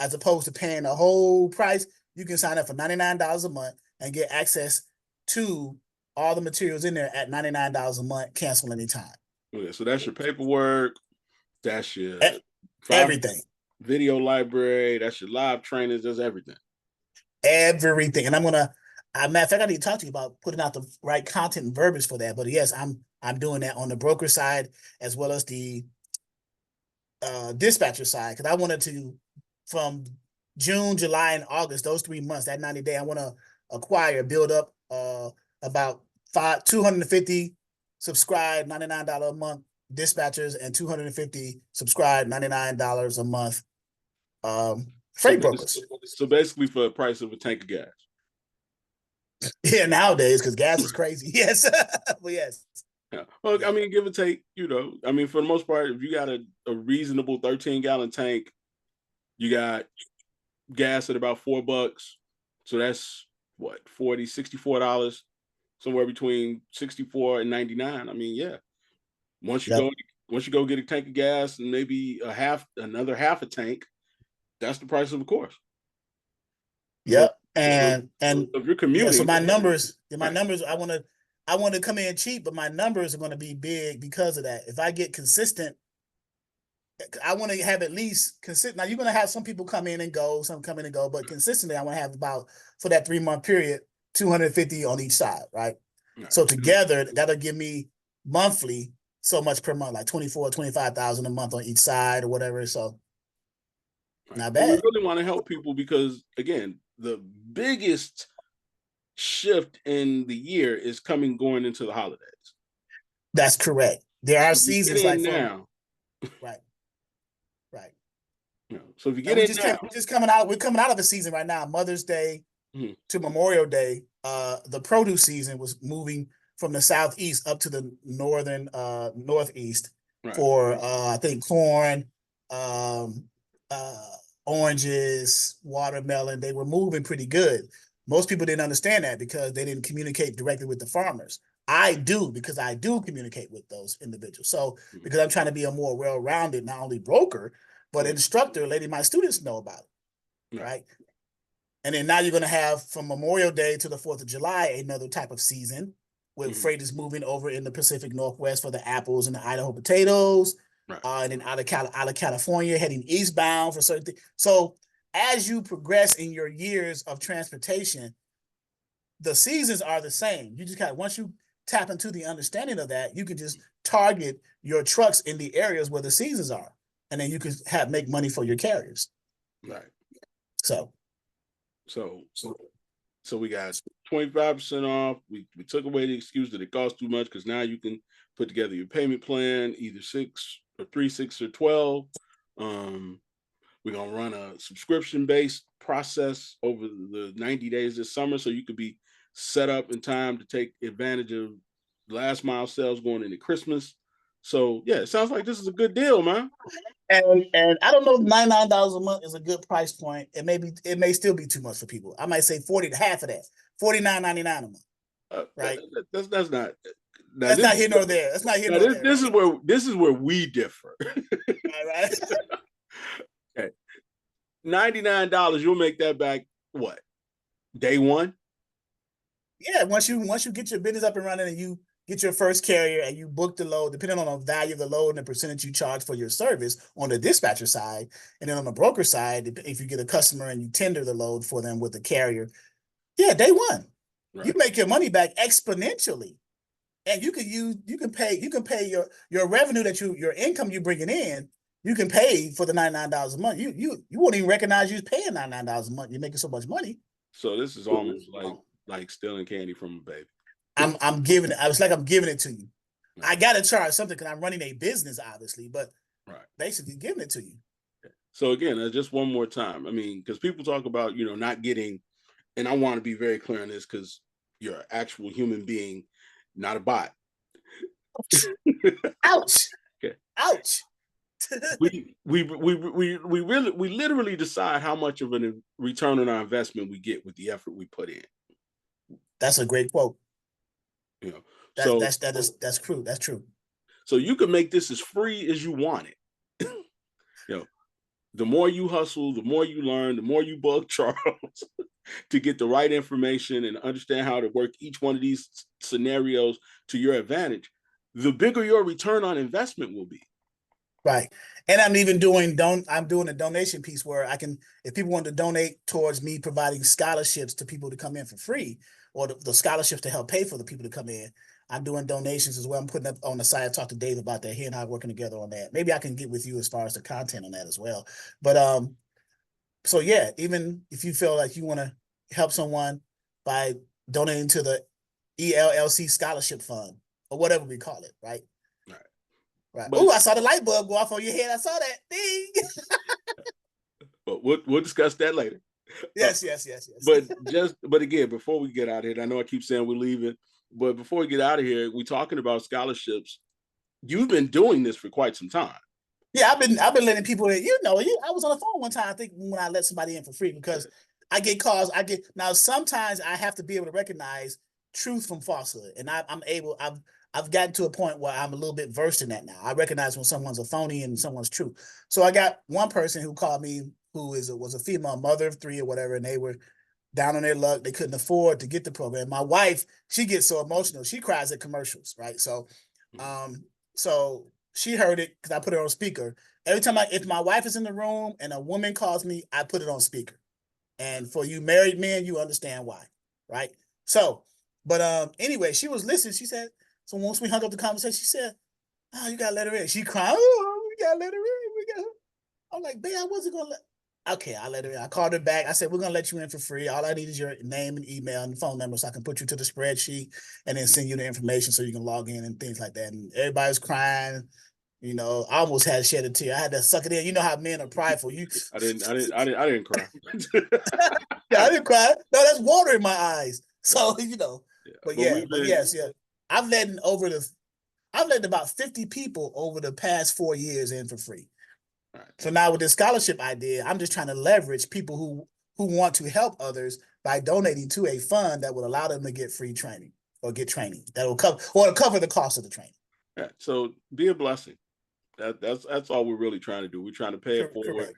as opposed to paying the whole price. You can sign up for $99 a month and get access to all the materials in there at $99 a month. Cancel anytime. Okay, so that's your paperwork. That's your everything. Video library. That's your live trainings. That's everything. Everything. And I'm gonna. Matter of fact, I need to talk to you about putting out the right content and verbiage for that. But yes, I'm doing that on the broker side as well as the dispatcher side, because I wanted to, from June, July, and August, those 3 months, that 90-day, I want to build up about 250 subscribed $99 a month dispatchers and 250 subscribed $99 a month freight brokers. So basically for the price of a tank of gas. Yeah, nowadays, because gas is crazy. Yes. But yes. Yeah. Well, I mean, give or take, for the most part, if you got a reasonable 13-gallon tank, you got gas at about $4. So that's what, $64, somewhere between 64 and 99. I mean, yeah. Once you go get a tank of gas and maybe another half a tank, that's the price of a course. Yep. And if you're commuting, yeah, so my numbers, I want to come in cheap, but my numbers are going to be big because of that. If I get consistent, I want to have at least consistent. Now you're going to have some people come in and go, but consistently, I want to have about, for that 3-month period, 250 on each side, right? So together, that'll give me monthly so much per month, like 25,000 a month on each side or whatever. So not bad. We really want to help people because, again, the biggest shift in the year is going into the holidays. That's correct. There are seasons like now. Right. So if you get in now, we're coming out of a season right now. Mother's Day to Memorial Day. The produce season was moving from the southeast up to the northeast for I think corn, oranges, watermelon. They were moving pretty good. Most people didn't understand that because they didn't communicate directly with the farmers. I do, because I do communicate with those individuals. So because I'm trying to be a more well-rounded, not only broker, but instructor, letting my students know about it, right? And then now you're going to have from Memorial Day to the 4th of July, another type of season where freight is moving over in the Pacific Northwest for the apples and the Idaho potatoes, and then out of California, heading eastbound for certain things. So as you progress in your years of transportation, the seasons are the same. You just once you tap into the understanding of that, you can just target your trucks in the areas where the seasons are, and then you can make money for your carriers. Right. So we got 25% off. We took away the excuse that it costs too much, because now you can put together your payment plan, either 6 or 3, 6 or 12. We're gonna run a subscription-based process over the 90 days this summer so you could be set up in time to take advantage of last mile sales going into Christmas. So yeah, it sounds like this is a good deal, man. And I don't know if $99 a month is a good price point. It may still be too much for people. I might say 40 to half of that, $49.99 a month. Right. That's not. That's not here nor there. That's not here nor there. This is where we differ. Right. Okay. $99, you'll make that back what? Day one? Yeah, once you get your business up and running and you get your first carrier and you book the load, depending on the value of the load and the percentage you charge for your service on the dispatcher side, and then on the broker side, if you get a customer and you tender the load for them with the carrier, yeah, day one, right. You make your money back exponentially, and you can pay your revenue that your income you bringing in. You can pay for the $99 a month. You won't even recognize you're paying $99 a month. You're making so much money. So this is almost like stealing candy from a baby. I'm giving it. I was like, I'm giving it to you. Right. I got to charge something because I'm running a business, obviously, but basically giving it to you. So again, just one more time. I mean, because people talk about, not getting, and I want to be very clear on this because you're an actual human being, not a bot. Ouch. Okay. Ouch. we literally decide how much of a return on our investment we get with the effort we put in. That's a great quote. That's true. That's true. So you can make this as free as you want it. The more you hustle, the more you learn, the more you bug Charles to get the right information and understand how to work each one of these scenarios to your advantage, the bigger your return on investment will be. Right. And I'm even doing a donation piece where I can, if people want to donate towards me providing scholarships to people to come in for free, or the scholarships to help pay for the people to come in, I'm doing donations as well. I'm putting up on the side. I talked to Dave about that. He and I are working together on that. Maybe I can get with you as far as the content on that as well. But so yeah, even if you feel like you want to help someone by donating to the ELLC Scholarship Fund or whatever we call it, right? Right. Oh, I saw the light bulb go off on your head. I saw that. Ding. But we'll discuss that later. Yes. But again, before we get out of here, I know I keep saying we're leaving, but before we get out of here, we're talking about scholarships. You've been doing this for quite some time. Yeah, I've been letting people in. I was on the phone one time, I think, when I let somebody in for free, because I get calls. Now sometimes I have to be able to recognize truth from falsehood, and I've gotten to a point where I'm a little bit versed in that now. I recognize when someone's a phony and someone's true. So I got one person who called me who was a female mother of 3 or whatever, and they were down on their luck. They couldn't afford to get the program. My wife, she gets so emotional. She cries at commercials, right? So, so she heard it because I put it on speaker. Every time if my wife is in the room and a woman calls me, I put it on speaker. And for you married men, you understand why, right? So, but anyway, she was listening. She said, so once we hung up the conversation, she said, "Oh, you gotta let her in." She cried, "Oh, we gotta let her in. I'm like, "Babe, I wasn't gonna let." Okay, I let her in. I called her back. I said, "We're gonna let you in for free. All I need is your name and email and phone number so I can put you to the spreadsheet and then send you the information so you can log in and things like that." And everybody was crying. I almost had to shed a tear. I had to suck it in. You know how men are prideful. I didn't cry. Yeah, I didn't cry. No, that's water in my eyes. So but yes. I've let about 50 people over the past 4 years in for free. Right. So now with this scholarship idea, I'm just trying to leverage people who want to help others by donating to a fund that will allow them to get free training or get training that will cover the cost of the training. Yeah. So be a blessing. That's all we're really trying to do. We're trying to pay it forward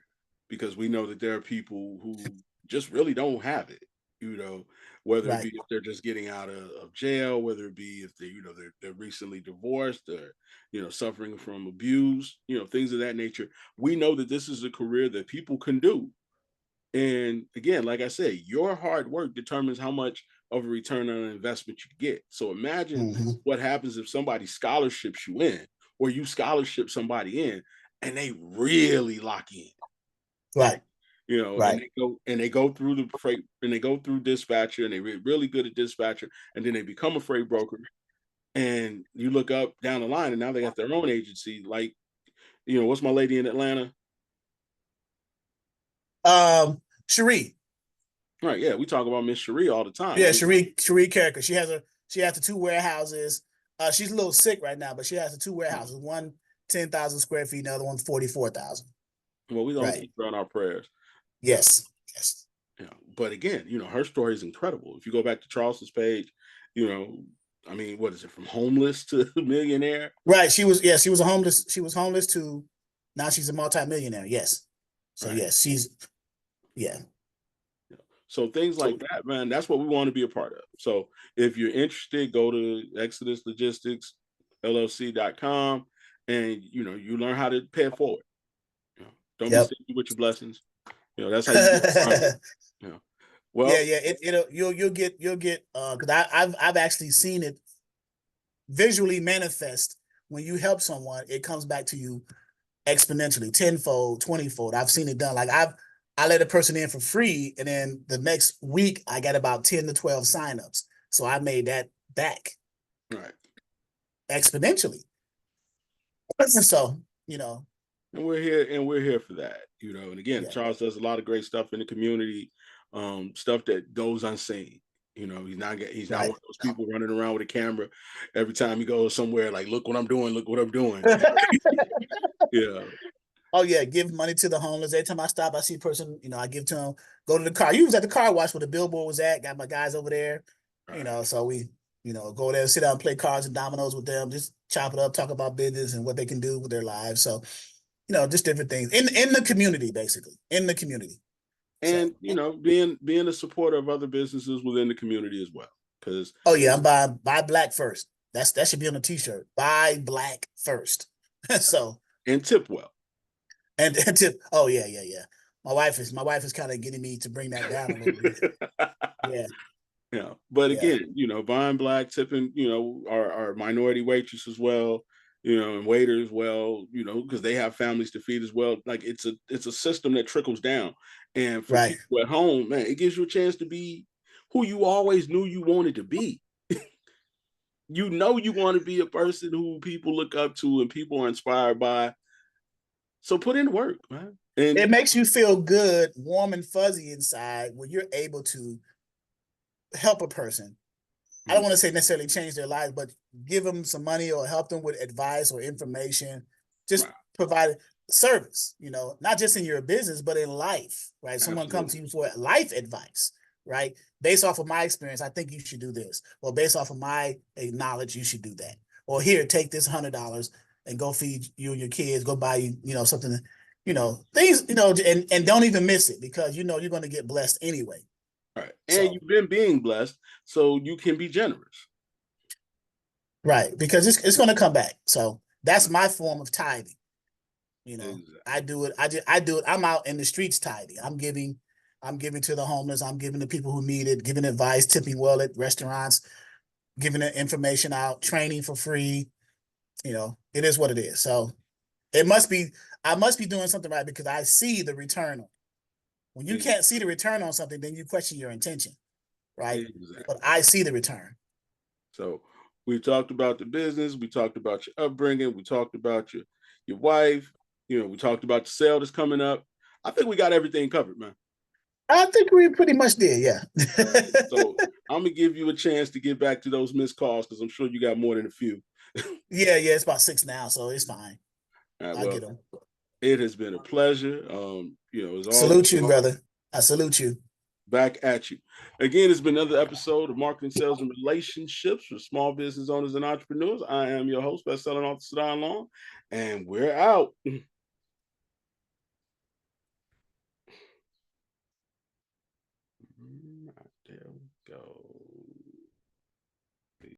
because we know that there are people who just really don't have it. Whether it be if they're just getting out of jail, whether it be if they're recently divorced or suffering from abuse, things of that nature. We know that this is a career that people can do. And again, like I said, your hard work determines how much of a return on investment you get. So imagine what happens if somebody scholarships you in, or you scholarship somebody in, and they really lock in. Right. And they go through the freight, and they go through dispatcher, and they're really good at dispatcher, and then they become a freight broker. And you look up down the line, and now they got their own agency. Like, what's my lady in Atlanta? Cherie. Right. Yeah. We talk about Miss Cherie all the time. Yeah, Cherie Carricker. She has the two warehouses. She's a little sick right now, but she has the two warehouses. One 10,000 square feet, the other one 44,000. Well, we're gonna Right. keep her on our prayers. Yes. Yes. Yeah. But again, her story is incredible. If you go back to Charles's page, I mean, what is it, from homeless to millionaire? Right. She was a homeless. She was homeless to now she's a multimillionaire. Yes. So Right. yes, yeah. So things like that, man, that's what we want to be a part of. So if you're interested, go to ExodusLogisticsLLC.com and you learn how to pay it forward. Don't be stingy with your blessings. That's how you get started. Well, you'll get because I've actually seen it visually manifest. When you help someone, it comes back to you exponentially, tenfold, 20-fold. I've seen it done. Like I let a person in for free, and then the next week I got about 10 to 12 signups. So I made that back right exponentially. So, and we're here for that, and again, Charles does a lot of great stuff in the community, stuff that goes unseen. He's not one of those people running around with a camera every time he goes somewhere like, look what I'm doing. Yeah. Oh yeah, give money to the homeless. Every time I stop, I see a person, I give to them. Go to the car. You was at the car wash where the billboard was at. Got my guys over there. Right. So we, go there, sit down, play cards and dominoes with them. Just chop it up, talk about business and what they can do with their lives. So, just different things in the community, basically in the community. And being a supporter of other businesses within the community as well. Because I'm buy black first. That should be on a t-shirt. Buy black first. So and tip well. And tip. Oh yeah. My wife is kind of getting me to bring that down a little bit. Yeah. Yeah. But again, buying black, tipping, our minority waitress as well, and waiters, well, because they have families to feed as well. Like it's a system that trickles down. And for people at home, man, it gives you a chance to be who you always knew you wanted to be. You want to be a person who people look up to and people are inspired by. So put in work, man. And it makes you feel good, warm and fuzzy inside when you're able to help a person. I don't want to say necessarily change their lives, but give them some money or help them with advice or information. Just provide service, not just in your business, but in life, right? Someone comes to you for life advice, right? Based off of my experience, I think you should do this. Or based off of my knowledge, you should do that. Or here, take this $100 and go feed you and your kids, go buy you, something, things, and don't even miss it because you're going to get blessed anyway. Right. And you've been being blessed, so you can be generous. Right. Because it's going to come back. So that's my form of tithing. Exactly. I do it. I do it. I'm out in the streets tithing. I'm giving to the homeless. I'm giving to people who need it, giving advice, tipping well at restaurants, giving information out, training for free. It is what it is. So I must be doing something right because I see the return on it. When you can't see the return on something, then you question your intention, right? Exactly. But I see the return. So we talked about the business. We talked about your upbringing. We talked about your wife. We talked about the sale that's coming up. I think we got everything covered, man. I think we pretty much did, yeah. So I'm going to give you a chance to get back to those missed calls because I'm sure you got more than a few. Yeah, it's about 6 now, so it's fine. I'll get them. It has been a pleasure. Salute you, brother. I salute you. Back at you. Again, it's been another episode of Marketing, Sales, and Relationships for small business owners and entrepreneurs. I am your host, best-selling author Sadon Long, and we're out. There we go.